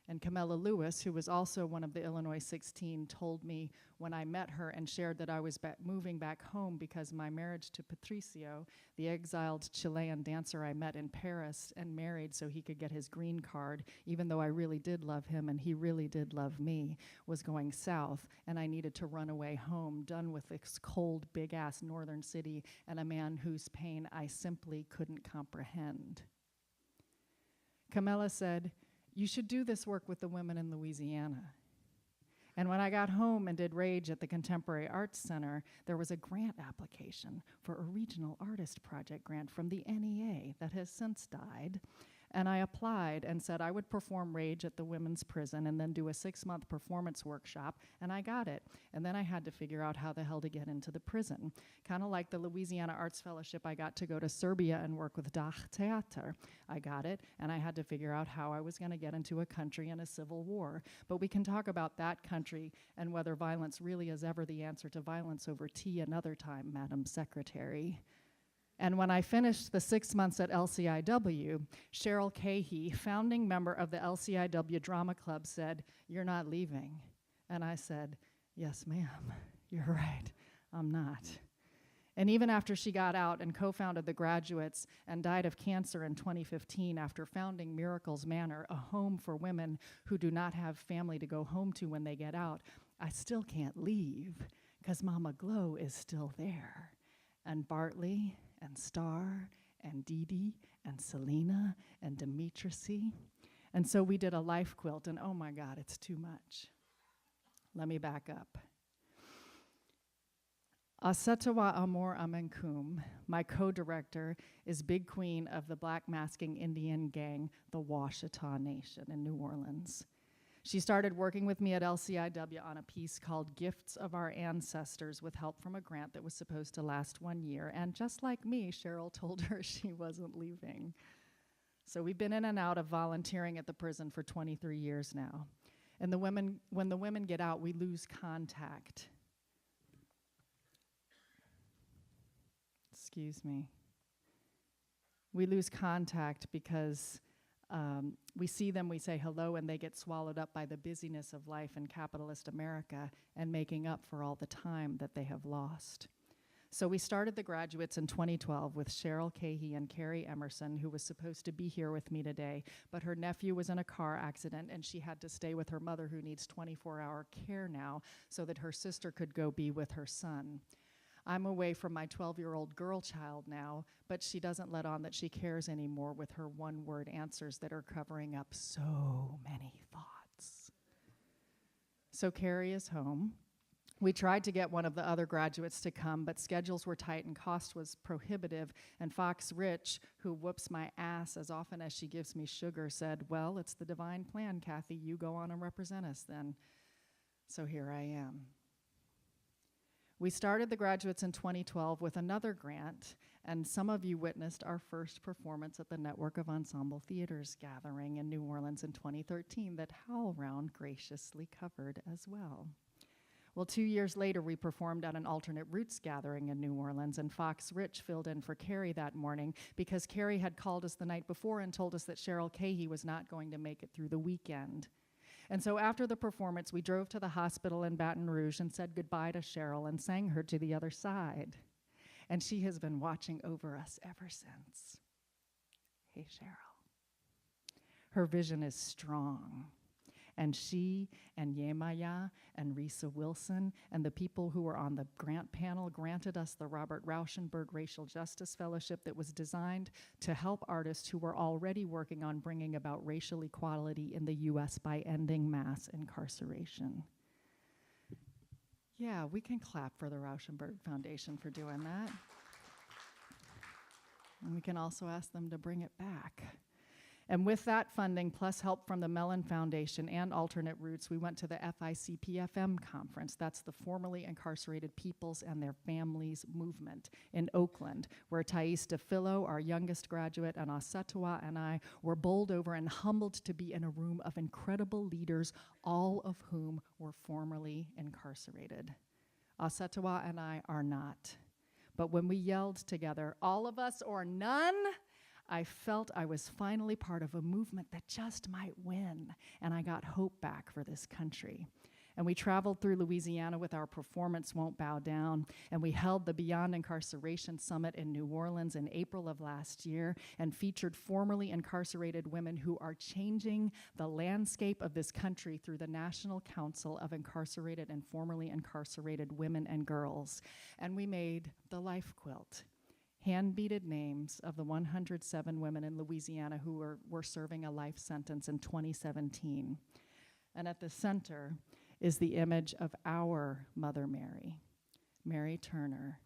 And Camilla Lewis, who was also one of the Illinois 16, told me when I met her and shared that I was moving back home because my marriage to Patricio, the exiled Chilean dancer I met in Paris and married so he could get his green card, even though I really did love him and he really did love me, was going south, and I needed to run away home, done with this cold, big-ass northern city and a man whose pain I simply couldn't comprehend. Camilla said, "You should do this work with the women in Louisiana." And when I got home and did Rage at the Contemporary Arts Center, there was a grant application for a regional artist project grant from the NEA that has since died. And I applied and said I would perform Rage at the women's prison and then do a 6-month performance workshop, and I got it. And then I had to figure out how the hell to get into the prison. Kind of like the Louisiana Arts Fellowship, I got to go to Serbia and work with Dag Theater. I got it, and I had to figure out how I was going to get into a country in a civil war. But we can talk about that country and whether violence really is ever the answer to violence over tea another time, Madam Secretary. And when I finished the 6 months at LCIW, Cheryl Cahey, founding member of the LCIW Drama Club, said, "You're not leaving." And I said, "Yes, ma'am, you're right, I'm not." And even after she got out and co-founded the Graduates and died of cancer in 2015 after founding Miracles Manor, a home for women who do not have family to go home to when they get out, I still can't leave because Mama Glow is still there. And Bartley and Star and Dee Dee and Selena and Demetricy. And so we did a life quilt, and oh my God, it's too much. Let me back up. Asetawa Amor Amenkum, my co-director, is big queen of the black masking Indian gang, the Washita Nation in New Orleans. She started working with me at LCIW on a piece called Gifts of Our Ancestors with help from a grant that was supposed to last 1 year. And just like me, Cheryl told her she wasn't leaving. So we've been in and out of volunteering at the prison for 23 years now. And when the women get out, we lose contact. Excuse me. We lose contact because we see them, we say hello, and they get swallowed up by the busyness of life in capitalist America and making up for all the time that they have lost. So we started the Graduates in 2012 with Cheryl Cahey and Carrie Emerson, who was supposed to be here with me today, but her nephew was in a car accident and she had to stay with her mother, who needs 24-hour care now, so that her sister could go be with her son. I'm away from my 12-year-old girl child now, but she doesn't let on that she cares anymore with her one-word answers that are covering up so many thoughts. So Carrie is home. We tried to get one of the other graduates to come, but schedules were tight and cost was prohibitive, and Fox Rich, who whoops my ass as often as she gives me sugar, said, "Well, it's the divine plan, Kathy. You go on and represent us then." So here I am. We started the Graduates in 2012 with another grant, and some of you witnessed our first performance at the Network of Ensemble Theaters gathering in New Orleans in 2013 that HowlRound graciously covered as well. Well, 2 years later, we performed at an alternate roots gathering in New Orleans, and Fox Rich filled in for Carrie that morning because Carrie had called us the night before and told us that Cheryl Cahey was not going to make it through the weekend. And so after the performance, we drove to the hospital in Baton Rouge and said goodbye to Cheryl and sang her to the other side. And she has been watching over us ever since. Hey, Cheryl. Her vision is strong. And she and Yemaya and Risa Wilson and the people who were on the grant panel granted us the Robert Rauschenberg Racial Justice Fellowship that was designed to help artists who were already working on bringing about racial equality in the US by ending mass incarceration. Yeah, we can clap for the Rauschenberg Foundation for doing that. And we can also ask them to bring it back. And with that funding, plus help from the Mellon Foundation and Alternate Roots, we went to the FICPFM conference. That's the Formerly Incarcerated Peoples and Their Families Movement in Oakland, where Thais DeFillo, our youngest graduate, and Asetua and I were bowled over and humbled to be in a room of incredible leaders, all of whom were formerly incarcerated. Asetua and I are not. But when we yelled together, "All of us or none," I felt I was finally part of a movement that just might win, and I got hope back for this country. And we traveled through Louisiana with our Performance Won't Bow Down, and we held the Beyond Incarceration Summit in New Orleans in April of last year and featured formerly incarcerated women who are changing the landscape of this country through the National Council of Incarcerated and Formerly Incarcerated Women and Girls. And we made the life quilt. Hand-beaded names of the 107 women in Louisiana who were serving a life sentence in 2017. And at the center is the image of our Mother Mary, Mary Turner,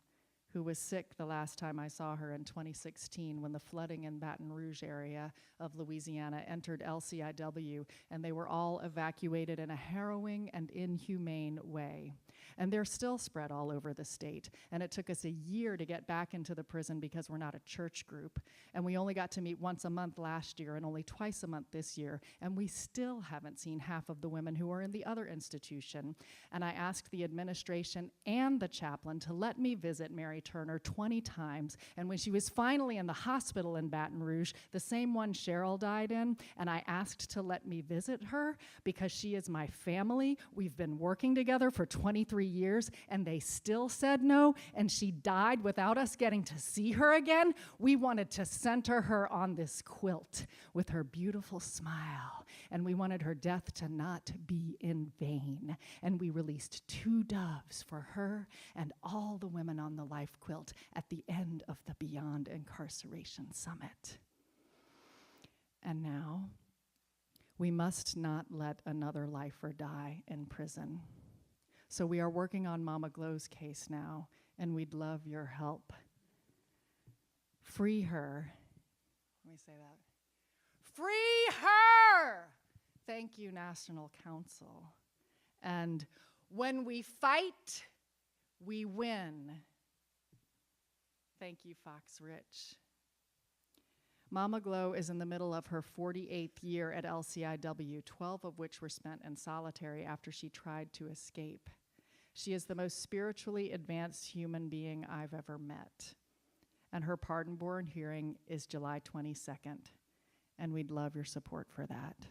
who was sick the last time I saw her in 2016 when the flooding in Baton Rouge area of Louisiana entered LCIW, and they were all evacuated in a harrowing and inhumane way. And they're still spread all over the state. And it took us a year to get back into the prison because we're not a church group. And we only got to meet once a month last year and only twice a month this year. And we still haven't seen half of the women who are in the other institution. And I asked the administration and the chaplain to let me visit Mary Turner 20 times. And when she was finally in the hospital in Baton Rouge, the same one Cheryl died in, and I asked to let me visit her because she is my family. We've been working together for 23 years, and they still said no, and she died without us getting to see her again. We wanted to center her on this quilt with her beautiful smile, and we wanted her death to not be in vain. And we released 2 doves for her and all the women on the life quilt at the end of the Beyond Incarceration Summit. And now, we must not let another lifer die in prison. So we are working on Mama Glow's case now, and we'd love your help. Free her. Let me say that. Free her! Thank you, National Council. And when we fight, we win. Thank you, Fox Rich. Mama Glow is in the middle of her 48th year at LCIW, 12 of which were spent in solitary after she tried to escape. She is the most spiritually advanced human being I've ever met. And her pardon-born hearing is July 22nd. And we'd love your support for that.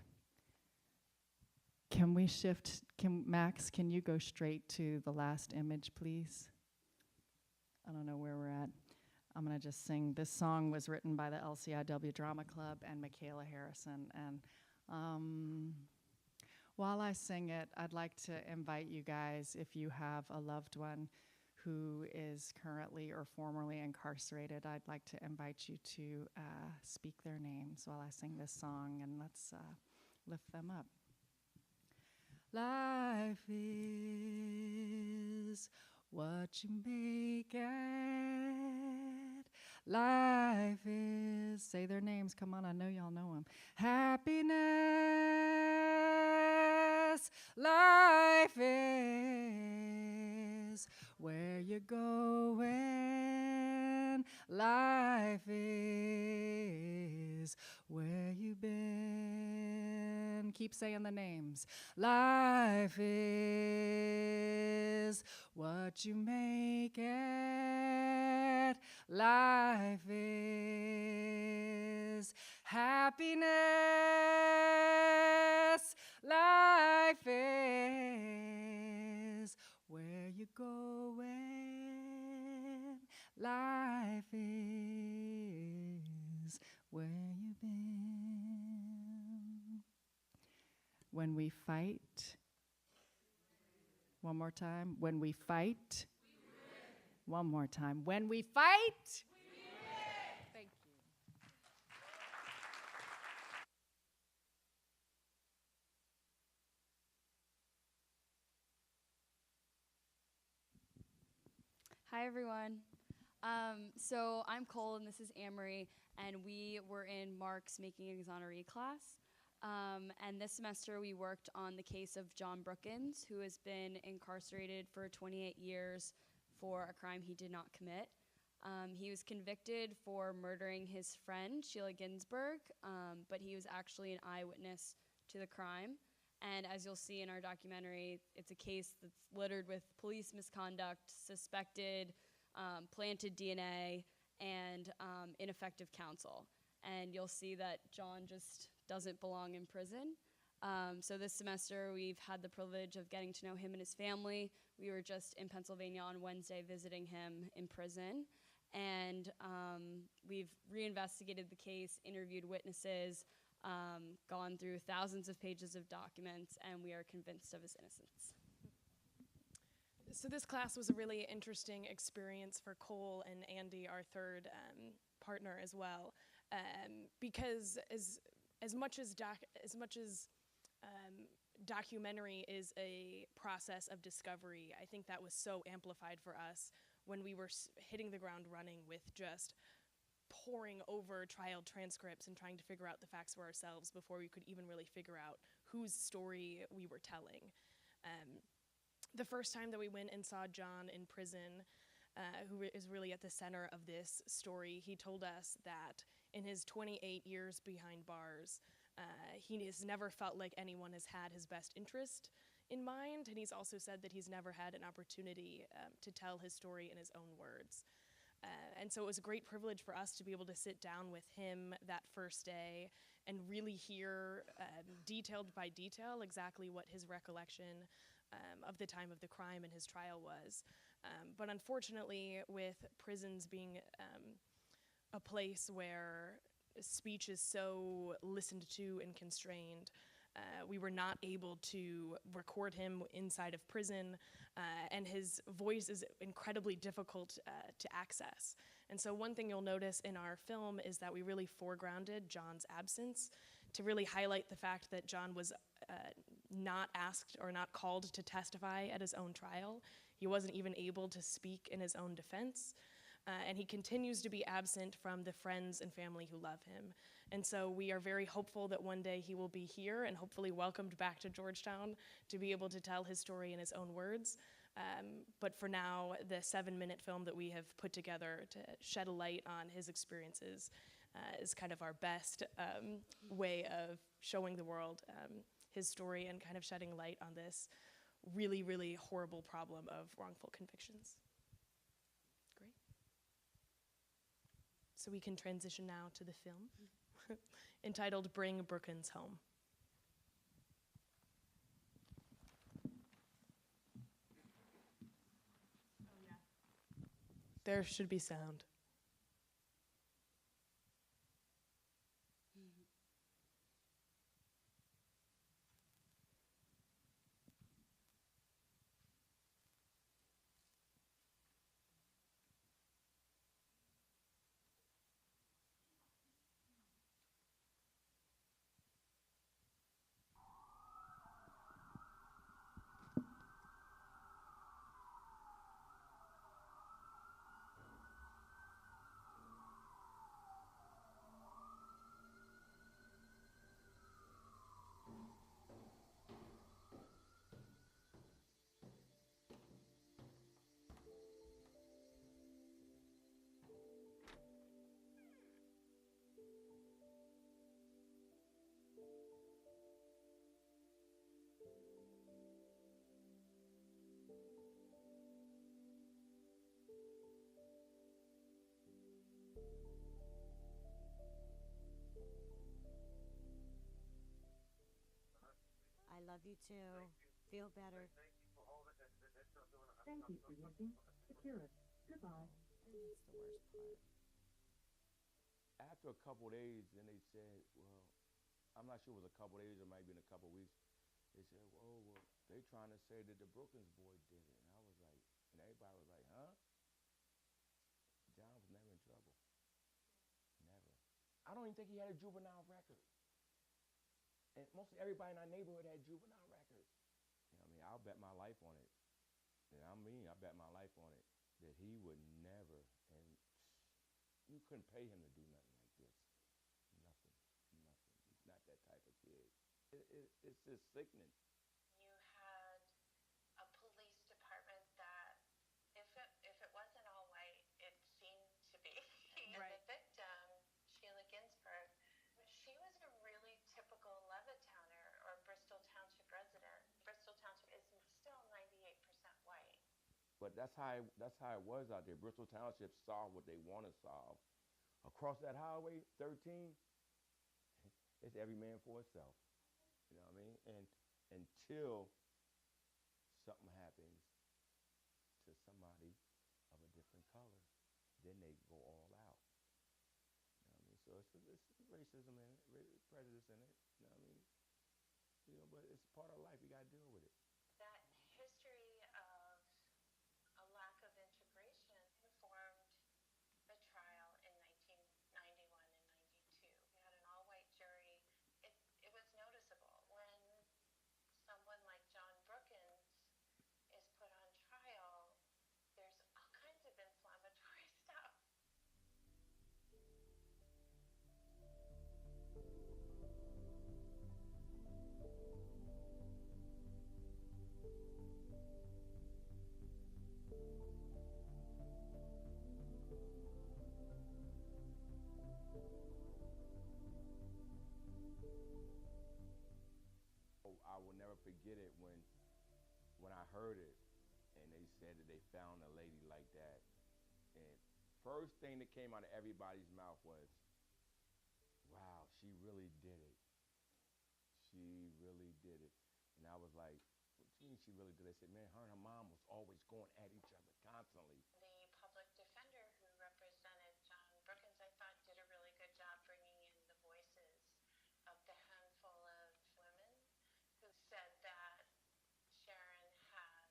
Can we shift, Max, can you go straight to the last image, please? I don't know where we're at. I'm gonna just sing. This song was written by the LCIW Drama Club and Michaela Harrison. And while I sing it, I'd like to invite you guys, if you have a loved one who is currently or formerly incarcerated, I'd like to invite you to speak their names while I sing this song, and let's lift them up. Life is what you make it. Life is, say their names, come on, I know y'all know them. Happiness. Life is where you're going. Life is where you've been. keep saying the names. Life is what you make it. Life is happiness. Life is where you going. Life is where you've been. When we fight, one more time. When we fight, one more time. When we fight, thank you. Hi, everyone. So I'm Cole, and this is Amory, and we were in Marc's Making Exoneree class. And this semester, we worked on the case of John Brookins, who has been incarcerated for 28 years for a crime he did not commit. He was convicted for murdering his friend, Sheila Ginsburg, but he was actually an eyewitness to the crime. And as you'll see in our documentary, it's a case that's littered with police misconduct, suspected planted DNA, and ineffective counsel. And you'll see that John just doesn't belong in prison. So this semester, we've had the privilege of getting to know him and his family. We were just in Pennsylvania on Wednesday visiting him in prison. And we've reinvestigated the case, interviewed witnesses, gone through thousands of pages of documents, and we are convinced of his innocence. So this class was a really interesting experience for Cole and Andy, our third partner as well, because as much as documentary is a process of discovery, I think that was so amplified for us when we were hitting the ground running with just poring over trial transcripts and trying to figure out the facts for ourselves before we could even really figure out whose story we were telling. The first time that we went and saw John in prison, who is really at the center of this story, he told us that in his 28 years behind bars, he has never felt like anyone has had his best interest in mind, and he's also said that he's never had an opportunity to tell his story in his own words. And so it was a great privilege for us to be able to sit down with him that first day and really hear detailed by detail exactly what his recollection of the time of the crime and his trial was. But unfortunately, with prisons being a place where speech is so listened to and constrained, we were not able to record him inside of prison, and his voice is incredibly difficult to access. And so one thing you'll notice in our film is that we really foregrounded John's absence to really highlight the fact that John was not asked or not called to testify at his own trial. He wasn't even able to speak in his own defense. And he continues to be absent from the friends and family who love him. And so we are very hopeful that one day he will be here and hopefully welcomed back to Georgetown to be able to tell his story in his own words. But for now, the 7-minute film that we have put together to shed a light on his experiences is kind of our best way of showing the world his story and kind of shedding light on this really, really horrible problem of wrongful convictions. Great. So we can transition now to the film entitled Bring Brookins Home. There should be sound. I love you too. Feel better. Thank you for using Securus. Goodbye. That's the worst part. After a couple of days, then they said, well, I'm not sure it was a couple of days, or it might have been a couple of weeks. They said, oh, well, they trying to say that the Brookings boy did it. And I was like, and everybody was like, huh? John was never in trouble. Never. I don't even think he had a juvenile record. And mostly everybody in our neighborhood had juvenile records. You know what I mean? I'll bet my life on it. And I mean, I bet my life on it that he would never, and you couldn't pay him to do nothing like this. Nothing. He's not that type of kid. It's just sickening. You had a police department that, if it wasn't all white, it seemed to be. And Right. the victim, Sheila Ginsburg, she was a really typical Levittowner or Bristol Township resident. Bristol Township is still 98% white. But that's how it was out there. Bristol Township solved what they want to solve. Across that highway, 13, it's every man for itself. You know what I mean? And until something happens to somebody of a different color, then they go all out. You know what I mean? So it's racism in it, prejudice in it. You know what I mean? You know, but it's part of life. You got to deal with it. That history of a lack of integration informed the trial in 1991 and 92. We had an all-white jury. It was noticeable when someone like John Brookins is put on trial. There's all kinds of inflammatory stuff. I will never forget it when I heard it and they said that they found a lady like that. And first thing that came out of everybody's mouth was, wow, she really did it. She really did it. And I was like, what do you mean she really did it? They said, man, her and her mom was always going at each other constantly. The public defender who represented John Brookins, I thought, did a really good job bringing in the voices of the handful of women who said that Sharon had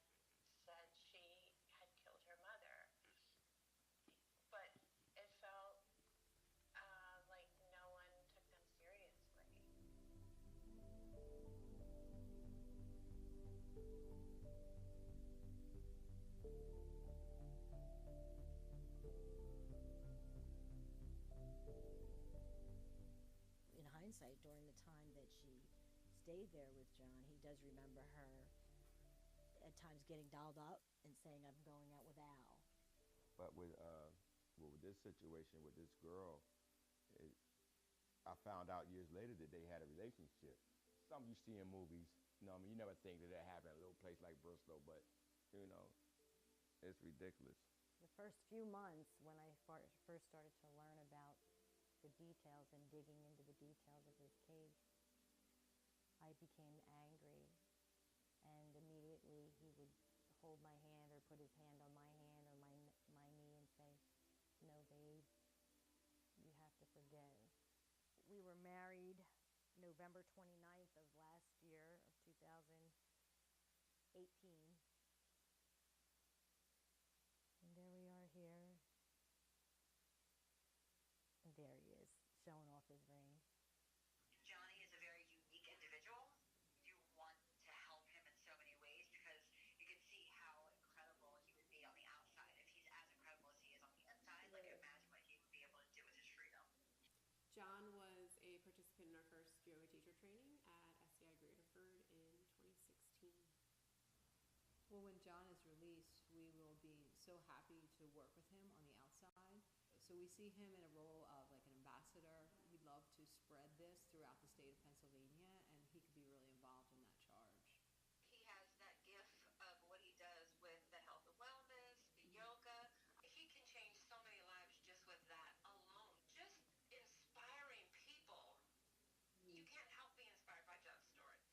said she had killed her mother. But it felt like no one took them seriously. In hindsight, during the time that she stayed there with John, he does remember her at times getting dolled up and saying, I'm going out with Al. But with this situation with this girl, I found out years later that they had a relationship. Something you see in movies, you know what I mean? You never think that happened in a little place like Bristol, but, you know, it's ridiculous. The first few months when I first started to learn about the details and digging into the details of his case, I became angry, and immediately he would hold my hand or put his hand on my hand or my knee and say, no, babe, you have to forgive. We were married November 29th of last year, of 2018. And there we are here. And there he is, showing off his ring. Johnny is a very unique individual. You want to help him in so many ways because you can see how incredible he would be on the outside. If he's as incredible as he is on the inside, like imagine what he would be able to do with his freedom. John was a participant in our first yoga teacher training at SCI Greaterford in 2016. Well, when John is released, we will be so happy to work with him on the outside. So we see him in a role of like an ambassador. We'd love to spread this throughout the state of Pennsylvania, and he could be really involved in that charge. He has that gift of what he does with the health and wellness, the yoga. He can change so many lives just with that alone. Just inspiring people. You can't help being inspired by John's story.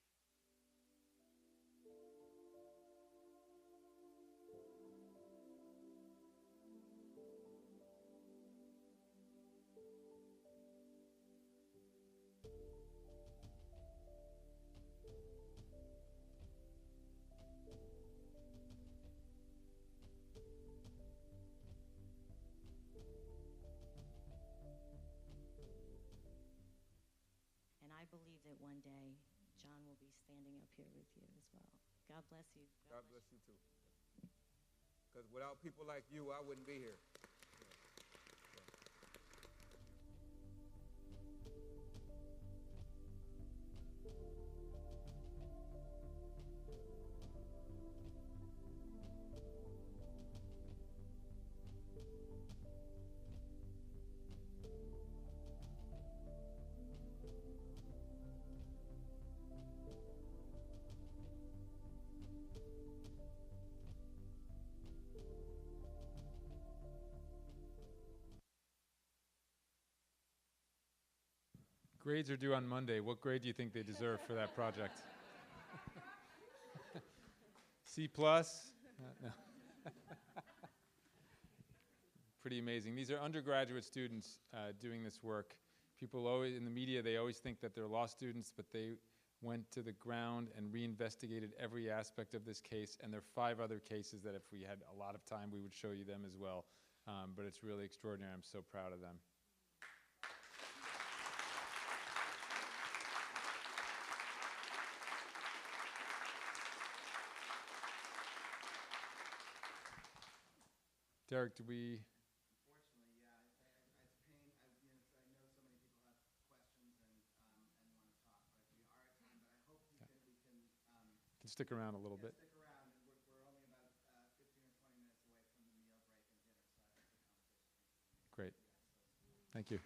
here with you as well. God bless you. God bless you too. Because without people like you, I wouldn't be here. Grades are due on Monday. What grade do you think they deserve for that project? C plus? No. Pretty amazing. These are undergraduate students doing this work. People always, in the media, they always think that they're law students, but they went to the ground and reinvestigated every aspect of this case, and there are 5 other cases that if we had a lot of time, we would show you them as well. But it's really extraordinary. I'm so proud of them. Derek, do we? Unfortunately, yeah. It's a pain. I know so many people have questions and want to talk, but we are at time. But I hope we can Stick around a little bit. Stick around. We're only about 15 or 20 minutes away from the meal break and dinner, so I think the conversation. Great. Thank you.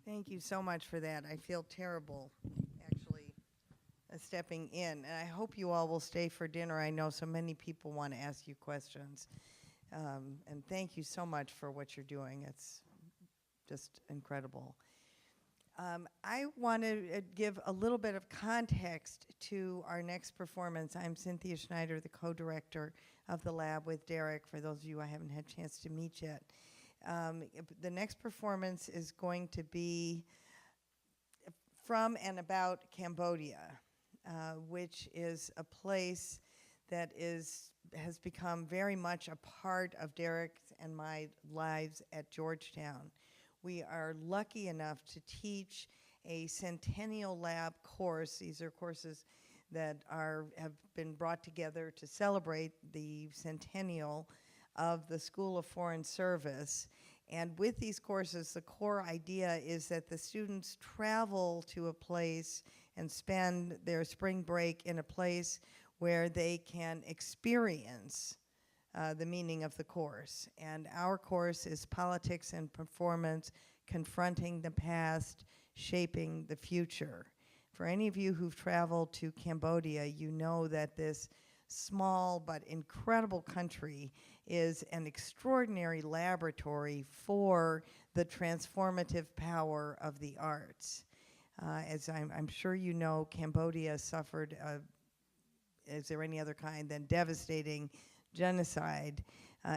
Thank you so much for that. I feel terrible, actually, stepping in. And I hope you all will stay for dinner. I know so many people want to ask you questions. And thank you so much for what you're doing. It's just incredible. I want to give a little bit of context to our next performance. I'm Cynthia Schneider, the co-director of the lab with Derek, for those of you I haven't had a chance to meet yet. The next performance is going to be from and about Cambodia, which is a place that has become very much a part of Derek's and my lives at Georgetown. We are lucky enough to teach a Centennial Lab course. These are courses that have been brought together to celebrate the centennial of the School of Foreign Service. And with these courses, the core idea is that the students travel to a place and spend their spring break in a place where they can experience the meaning of the course. And our course is Politics and Performance, Confronting the Past, Shaping the Future. For any of you who've traveled to Cambodia, you know that this small but incredible country is an extraordinary laboratory for the transformative power of the arts. As I'm sure you know, Cambodia suffered, is there any other kind than devastating genocide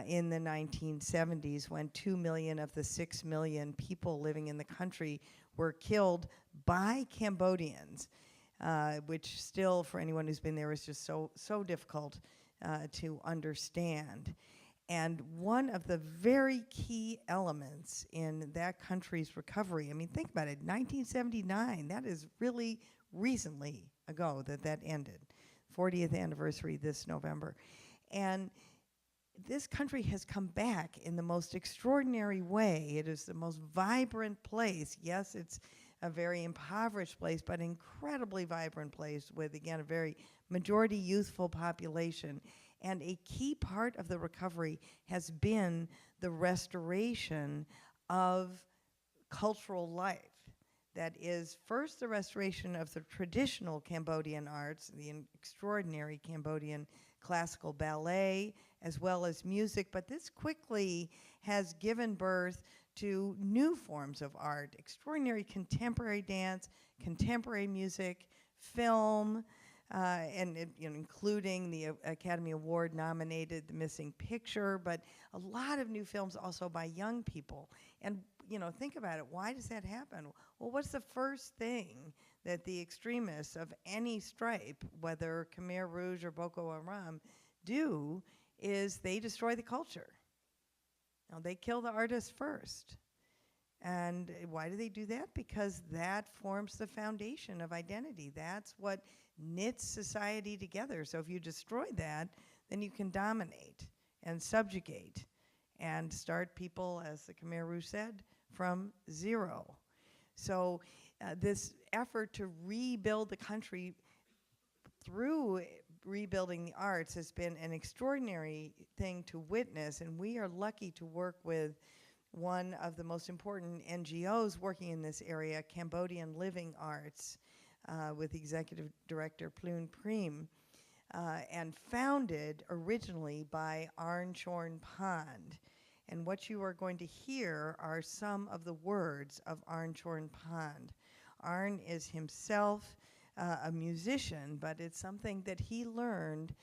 in the 1970s, when 2 million of the 6 million people living in the country were killed by Cambodians. Which still, for anyone who's been there, is just so difficult to understand. And one of the very key elements in that country's recovery, I mean, think about it, 1979, that is really recently ago that ended. 40th anniversary this November. And this country has come back in the most extraordinary way. It is the most vibrant place. Yes, it's a very impoverished place, but incredibly vibrant place with, again, a very majority youthful population. And a key part of the recovery has been the restoration of cultural life. That is, first, the restoration of the traditional Cambodian arts, the extraordinary Cambodian classical ballet, as well as music, but this quickly has given birth to new forms of art, extraordinary contemporary dance, contemporary music, film, and including the Academy Award nominated The Missing Picture, but a lot of new films also by young people. And think about it, why does that happen? Well, what's the first thing that the extremists of any stripe, whether Khmer Rouge or Boko Haram, do is they destroy the culture. Now, they kill the artists first. And why do they do that? Because that forms the foundation of identity. That's what knits society together. So if you destroy that, then you can dominate and subjugate and start people, as the Khmer Rouge said, from zero. So this effort to rebuild the country through rebuilding the arts has been an extraordinary thing to witness, and we are lucky to work with one of the most important NGOs working in this area, Cambodian Living Arts, with Executive Director Ploon Preem, and founded originally by Arn Chorn Pond. And what you are going to hear are some of the words of Arn Chorn Pond. Arn is himself a musician, but it's something that he learned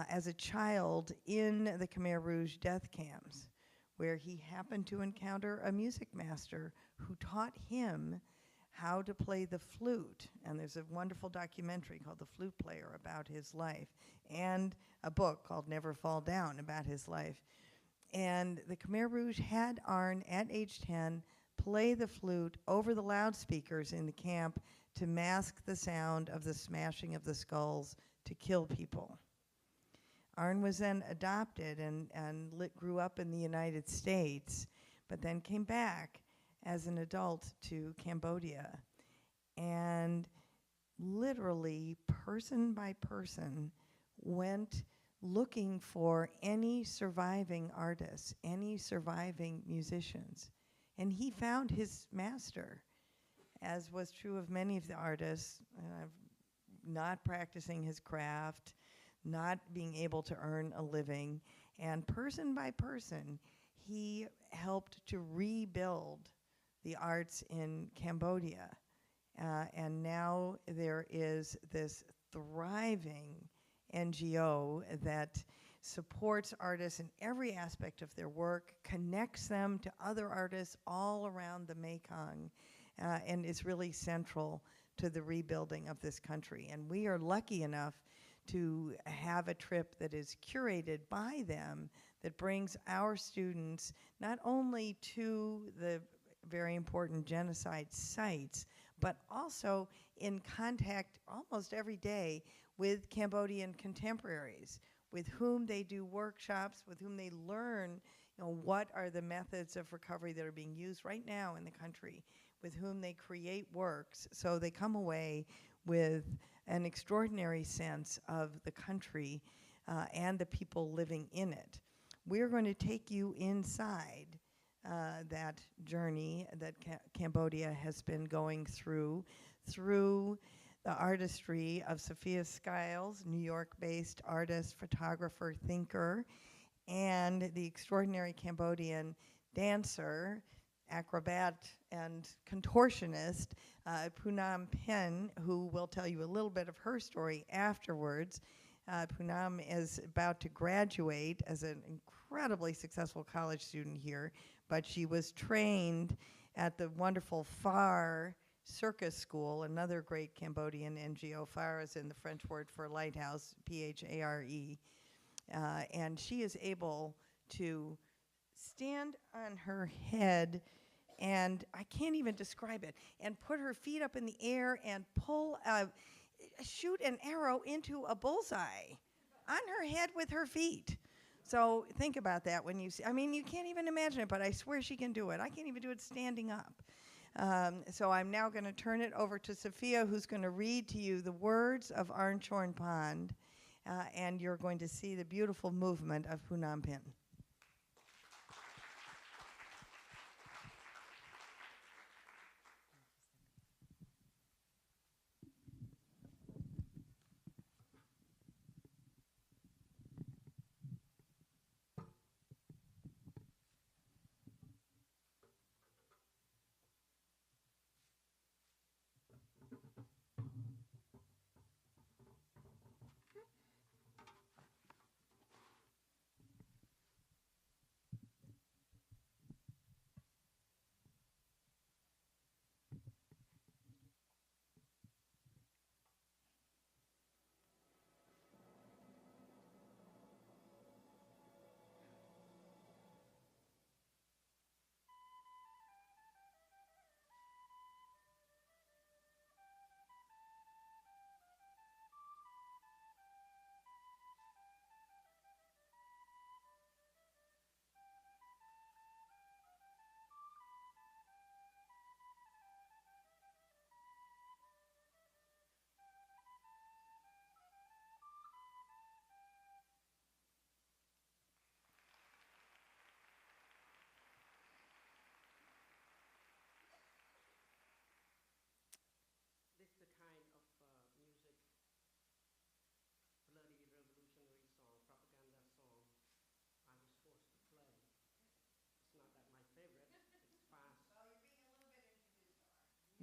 as a child in the Khmer Rouge death camps, where he happened to encounter a music master who taught him how to play the flute. And there's a wonderful documentary called The Flute Player about his life, and a book called Never Fall Down about his life. And the Khmer Rouge had Arn, at age 10, play the flute over the loudspeakers in the camp to mask the sound of the smashing of the skulls to kill people. Arn was then adopted and grew up in the United States, but then came back as an adult to Cambodia. And literally, person by person, went looking for any surviving artists, any surviving musicians. And he found his master, as was true of many of the artists, not practicing his craft, not being able to earn a living. And person by person, he helped to rebuild the arts in Cambodia. And now there is this thriving NGO that supports artists in every aspect of their work, connects them to other artists all around the Mekong, and is really central to the rebuilding of this country. And we are lucky enough to have a trip that is curated by them that brings our students not only to the very important genocide sites, but also in contact almost every day with Cambodian contemporaries, with whom they do workshops, with whom they learn, what are the methods of recovery that are being used right now in the country, with whom they create works. So they come away with an extraordinary sense of the country and the people living in it. We're going to take you inside that journey that Cambodia has been going through the artistry of Sophia Skiles, New York-based artist, photographer, thinker, and the extraordinary Cambodian dancer, acrobat, and contortionist, Phounam Pen, who will tell you a little bit of her story afterwards. Phounam is about to graduate as an incredibly successful college student here, but she was trained at the wonderful Phare Circus School, another great Cambodian NGO. Phare is in the French word for lighthouse, Phare. And she is able to stand on her head, and I can't even describe it, and put her feet up in the air and shoot an arrow into a bullseye on her head with her feet. So think about that when you see, you can't even imagine it, but I swear she can do it. I can't even do it standing up. So I'm now going to turn it over to Sophia, who's going to read to you the words of Arn Chorn Pond, and you're going to see the beautiful movement of Phounam Pen.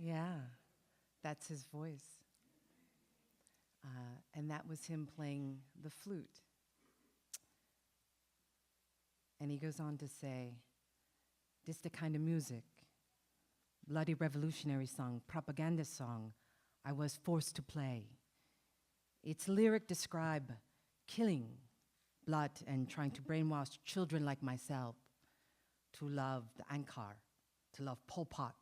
Yeah, that's his voice. And that was him playing the flute. And he goes on to say, this is the kind of music, bloody revolutionary song, propaganda song, I was forced to play. Its lyric describe killing, blood, and trying to brainwash children like myself to love the Angkar, to love Pol Pot,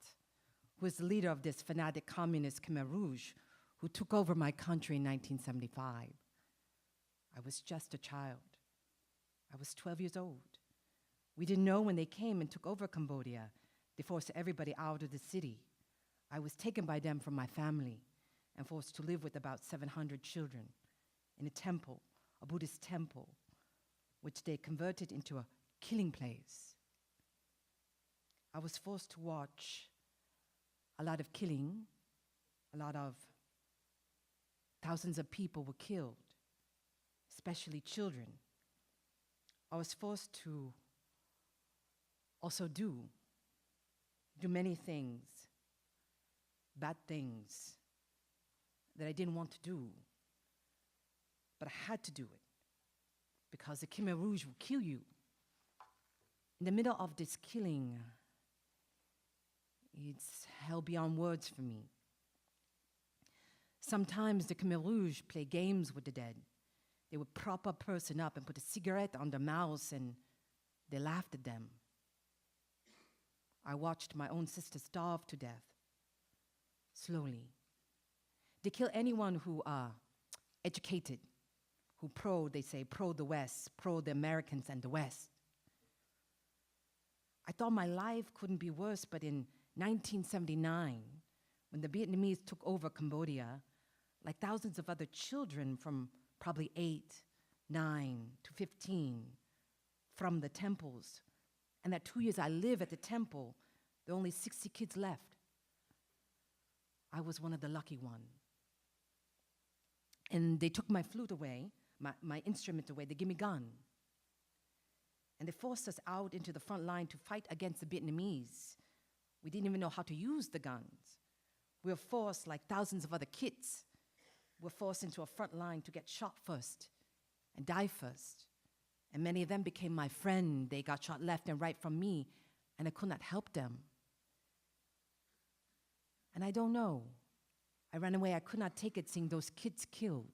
who is the leader of this fanatic communist Khmer Rouge who took over my country in 1975. I was just a child. I was 12 years old. We didn't know when they came and took over Cambodia. They forced everybody out of the city. I was taken by them from my family and forced to live with about 700 children in a temple, a Buddhist temple, which they converted into a killing place. I was forced to watch a lot of killing, a lot of thousands of people were killed, especially children. I was forced to also do many things, bad things that I didn't want to do, but I had to do it because the Khmer Rouge will kill you. In the middle of this killing, it's hell beyond words for me. Sometimes the Khmer Rouge play games with the dead. They would prop a person up and put a cigarette on their mouths and they laughed at them. I watched my own sister starve to death, slowly. They kill anyone who are educated, who they say, pro the West, pro the Americans and the West. I thought my life couldn't be worse, but in 1979, when the Vietnamese took over Cambodia, like thousands of other children from probably 8, 9 to 15 from the temples, and that 2 years I lived at the temple, there were only 60 kids left. I was one of the lucky ones. And they took my flute away, my instrument away, they gave me a gun. And they forced us out into the front line to fight against the Vietnamese. We didn't even know how to use the guns. We were forced, like thousands of other kids, were forced into a front line to get shot first and die first. And many of them became my friend. They got shot left and right from me, and I could not help them. And I don't know. I ran away. I could not take it seeing those kids killed.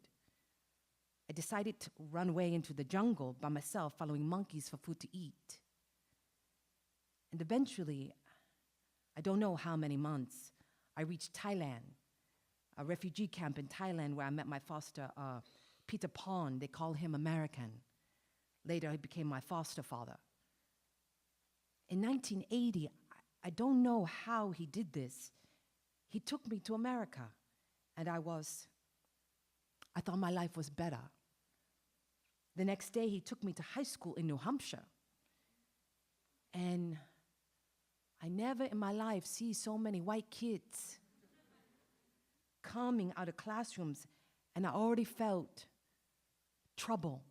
I decided to run away into the jungle by myself, following monkeys for food to eat. And eventually, I don't know how many months, I reached Thailand, a refugee camp in Thailand where I met my foster, Peter Pond. They call him American. Later, he became my foster father. In 1980, I don't know how he did this. He took me to America, and I thought my life was better. The next day, he took me to high school in New Hampshire. And I never in my life see so many white kids coming out of classrooms, and I already felt trouble.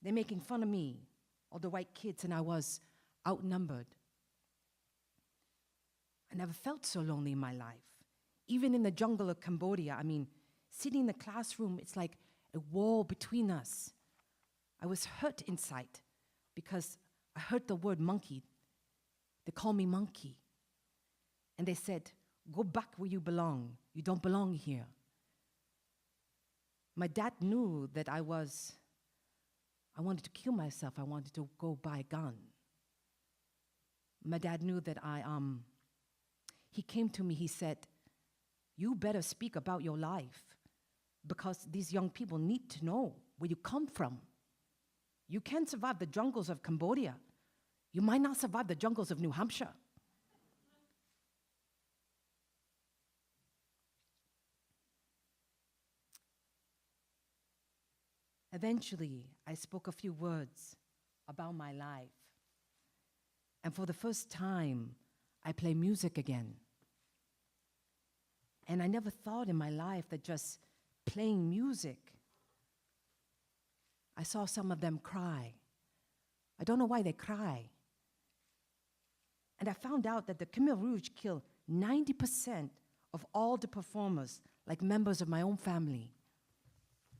They're making fun of me, all the white kids, and I was outnumbered. I never felt so lonely in my life. Even in the jungle of Cambodia, sitting in the classroom, it's like a wall between us. I was hurt inside because I heard the word monkey. They call me monkey. And they said, go back where you belong. You don't belong here. My dad knew that I wanted to kill myself. I wanted to go buy a gun. My dad knew that he came to me, he said, you better speak about your life because these young people need to know where you come from. You can't survive the jungles of Cambodia. You might not survive the jungles of New Hampshire. Eventually, I spoke a few words about my life. And for the first time, I play music again. And I never thought in my life that just playing music, I saw some of them cry. I don't know why they cry. And I found out that the Khmer Rouge killed 90% of all the performers like members of my own family.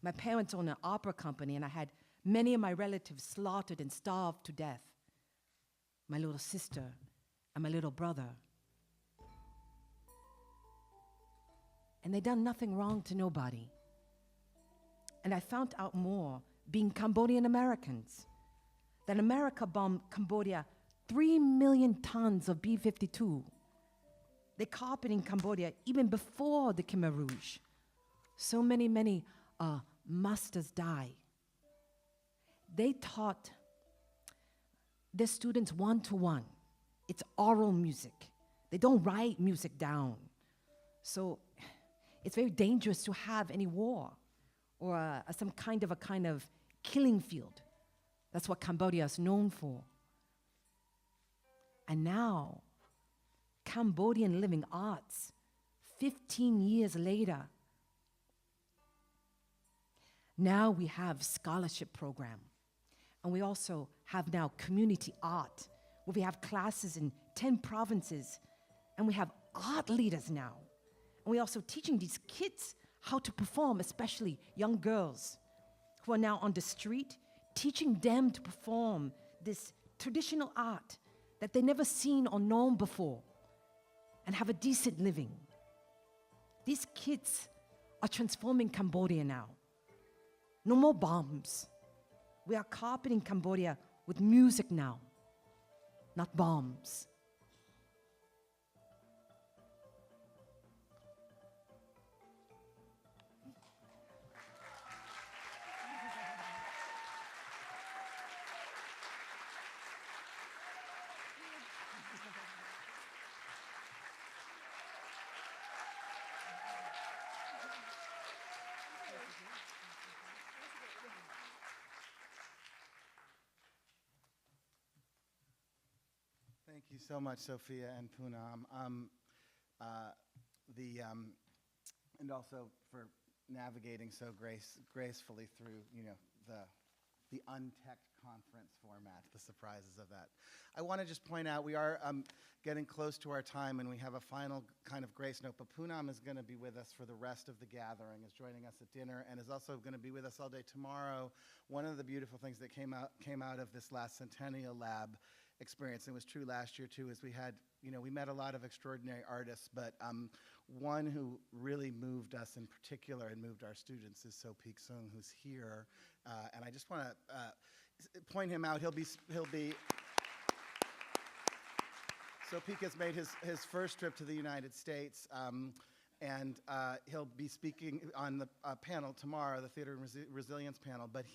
My parents owned an opera company, and I had many of my relatives slaughtered and starved to death. My little sister and my little brother. And they done nothing wrong to nobody. And I found out more being Cambodian Americans, that America bombed Cambodia 3 million tons of B-52. They carpeted Cambodia even before the Khmer Rouge. So many masters die. They taught their students one-to-one. It's oral music. They don't write music down. So it's very dangerous to have any war or some kind of killing field. That's what Cambodia is known for. And now, Cambodian living arts, 15 years later, now we have scholarship program. And we also have now community art, where we have classes in 10 provinces, and we have art leaders now. And we're also teaching these kids how to perform, especially young girls who are now on the street, teaching them to perform this traditional art that they never seen or known before, and have a decent living. These kids are transforming Cambodia now. No more bombs. We are carpeting Cambodia with music now, not bombs. Thank you so much, Sophia and Phounam. And also for navigating so gracefully through, the untech conference format, the surprises of that. I want to just point out we are getting close to our time, and we have a final kind of grace note, but Phounam is going to be with us for the rest of the gathering, is joining us at dinner, and is also going to be with us all day tomorrow. One of the beautiful things that came out of this last Centennial Lab experience, and it was true last year too, is we had, we met a lot of extraordinary artists, but one who really moved us in particular and moved our students is Sophia, who's here, and I just want to point him out. He'll be. Sophia has made his first trip to the United States, and he'll be speaking on the panel tomorrow, the Theater and Resilience panel. But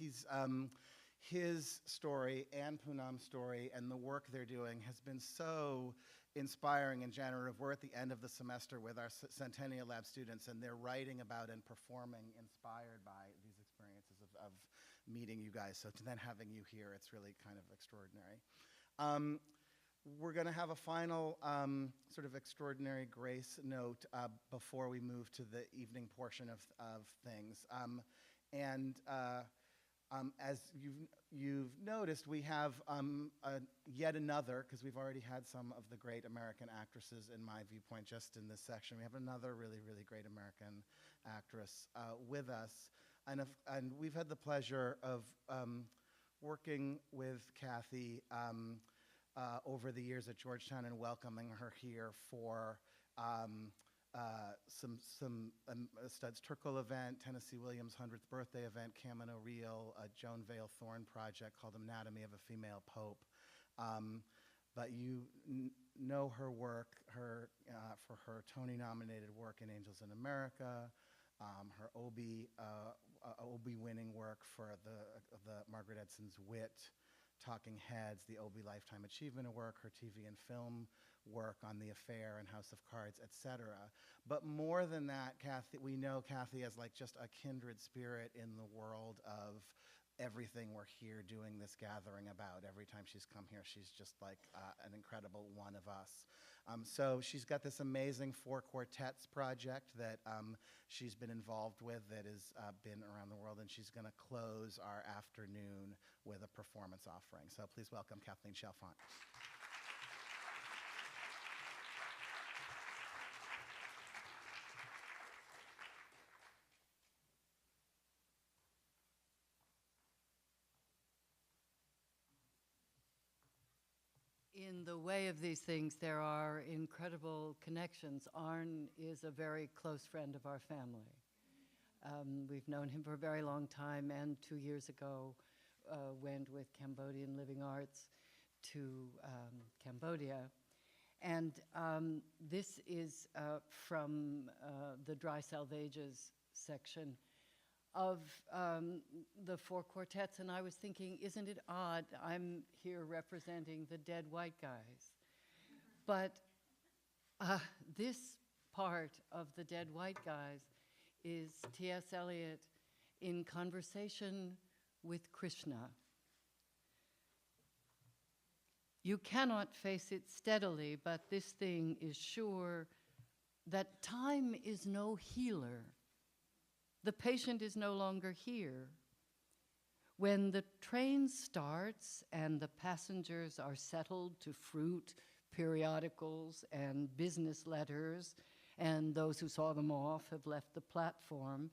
his story and Phounam's story and the work they're doing has been so inspiring and generative. We're at the end of the semester with our Centennial Lab students, and they're writing about and performing inspired by these experiences of meeting you guys. So to then having you here, it's really kind of extraordinary. We're going to have a final sort of extraordinary grace note before we move to the evening portion of things. As you've noticed, we have yet another, because we've already had some of the great American actresses, in my viewpoint, just in this section. We have another really, really great American actress with us. And we've had the pleasure of working with Kathy over the years at Georgetown and welcoming her here for some Studs Terkel event, Tennessee Williams' 100th birthday event, Kamino Reel, a Joan Vale Thorne project called Anatomy of a Female Pope. But you know her work, for her Tony-nominated work in Angels in America, her Obie winning work for the Margaret Edson's Wit, Talking Heads, the Obie Lifetime Achievement Award, her TV and film work on The Affair and House of Cards, etc. But more than that, we know Kathy as like just a kindred spirit in the world of everything we're here doing this gathering about. Every time she's come here, she's just like an incredible one of us. So she's got this amazing 4 quartets project that she's been involved with that has been around the world, and she's going to close our afternoon with a performance offering. So please welcome Kathleen Chalfant. in the way of these things, there are incredible connections. Arn is a very close friend of our family. We've known him for a very long time, and 2 years ago went with Cambodian Living Arts to Cambodia. And this is from the Dry Salvages section of the 4 quartets, and I was thinking, isn't it odd I'm here representing the dead white guys? But this part of the dead white guys is T.S. Eliot in conversation with Krishna. You cannot face it steadily, but this thing is sure that time is no healer. The patient is no longer here. When the train starts and the passengers are settled to fruit, periodicals, and business letters, and those who saw them off have left the platform,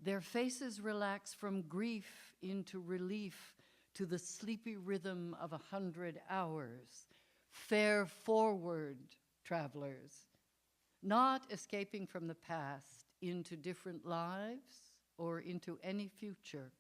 their faces relax from grief into relief to the sleepy rhythm of 100 hours. Fare forward, travelers, not escaping from the past into different lives or into any future.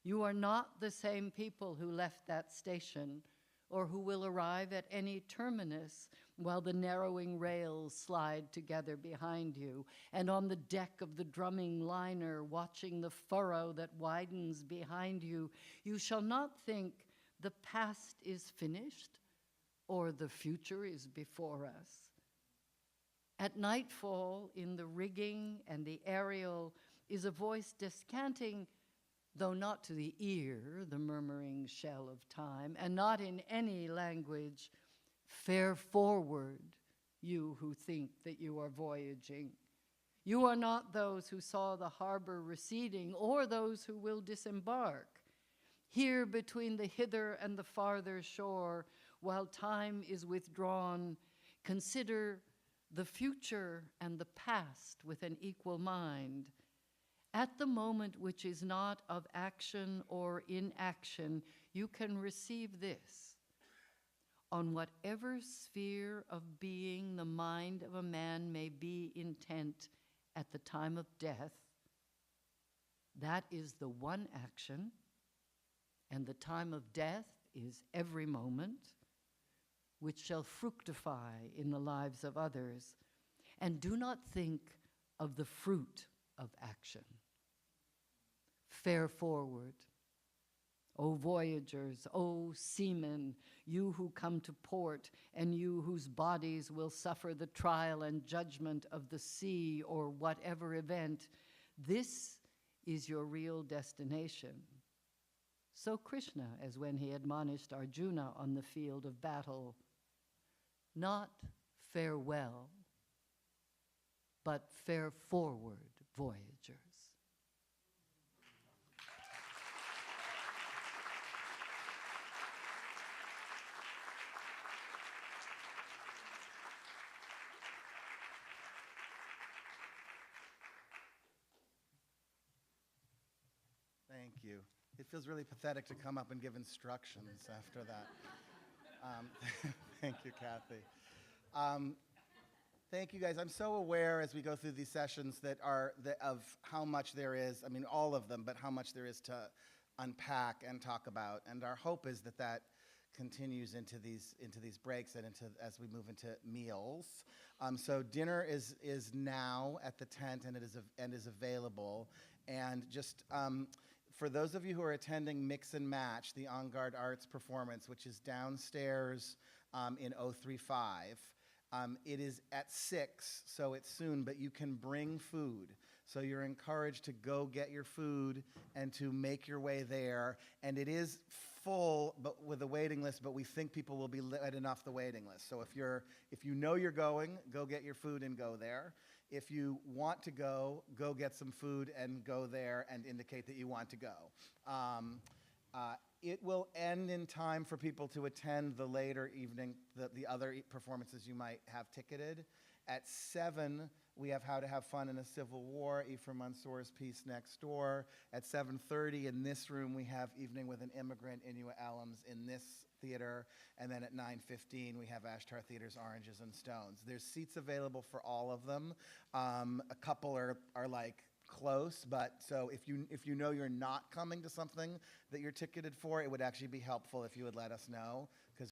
You are not the same people who left that station or who will arrive at any terminus while the narrowing rails slide together behind you, and on the deck of the drumming liner, watching the furrow that widens behind you, you shall not think the past is finished or the future is before us. At nightfall, in the rigging and the aerial, is a voice descanting, though not to the ear, the murmuring shell of time, and not in any language, fare forward, you who think that you are voyaging. You are not those who saw the harbor receding or those who will disembark. Here between the hither and the farther shore, while time is withdrawn, consider the future and the past with an equal mind. At the moment which is not of action or inaction, you can receive this. On whatever sphere of being the mind of a man may be intent at the time of death, that is the one action, and the time of death is every moment, which shall fructify in the lives of others. And do not think of the fruit of action. Fare forward. O voyagers, O seamen, you who come to port, and you whose bodies will suffer the trial and judgment of the sea or whatever event, this is your real destination. So Krishna, as when he admonished Arjuna on the field of battle, not farewell, but fare forward, voyagers. Thank you. It feels really pathetic to come up and give instructions after that. Thank you, Kathy. Thank you, guys. I'm so aware as we go through these sessions of how much there is, I mean, all of them, but how much there is to unpack and talk about. And our hope is that that continues into these breaks and as we move into meals. So dinner is now at the tent and is available. And just for those of you who are attending Mix and Match, the On Guard Arts performance, which is downstairs in 035, it is at 6, so it's soon, but you can bring food. So you're encouraged to go get your food and to make your way there. And it is full, but with a waiting list, but we think people will be letting off the waiting list. So if you know you're going, go get your food and go there. If you want to go get some food and go there and indicate that you want to go. It will end in time for people to attend the later evening, the other performances you might have ticketed. At 7, We have How to Have Fun in a Civil War, Ephraim Mansour's piece Next Door. At 7:30 in this room, we have Evening with an Immigrant, Inuit Alums in this theater. And then at 9:15, we have Ashtar Theater's Oranges and Stones. There's seats available for all of them. A couple are like close, but so if you know you're not coming to something that you're ticketed for, it would actually be helpful if you would let us know,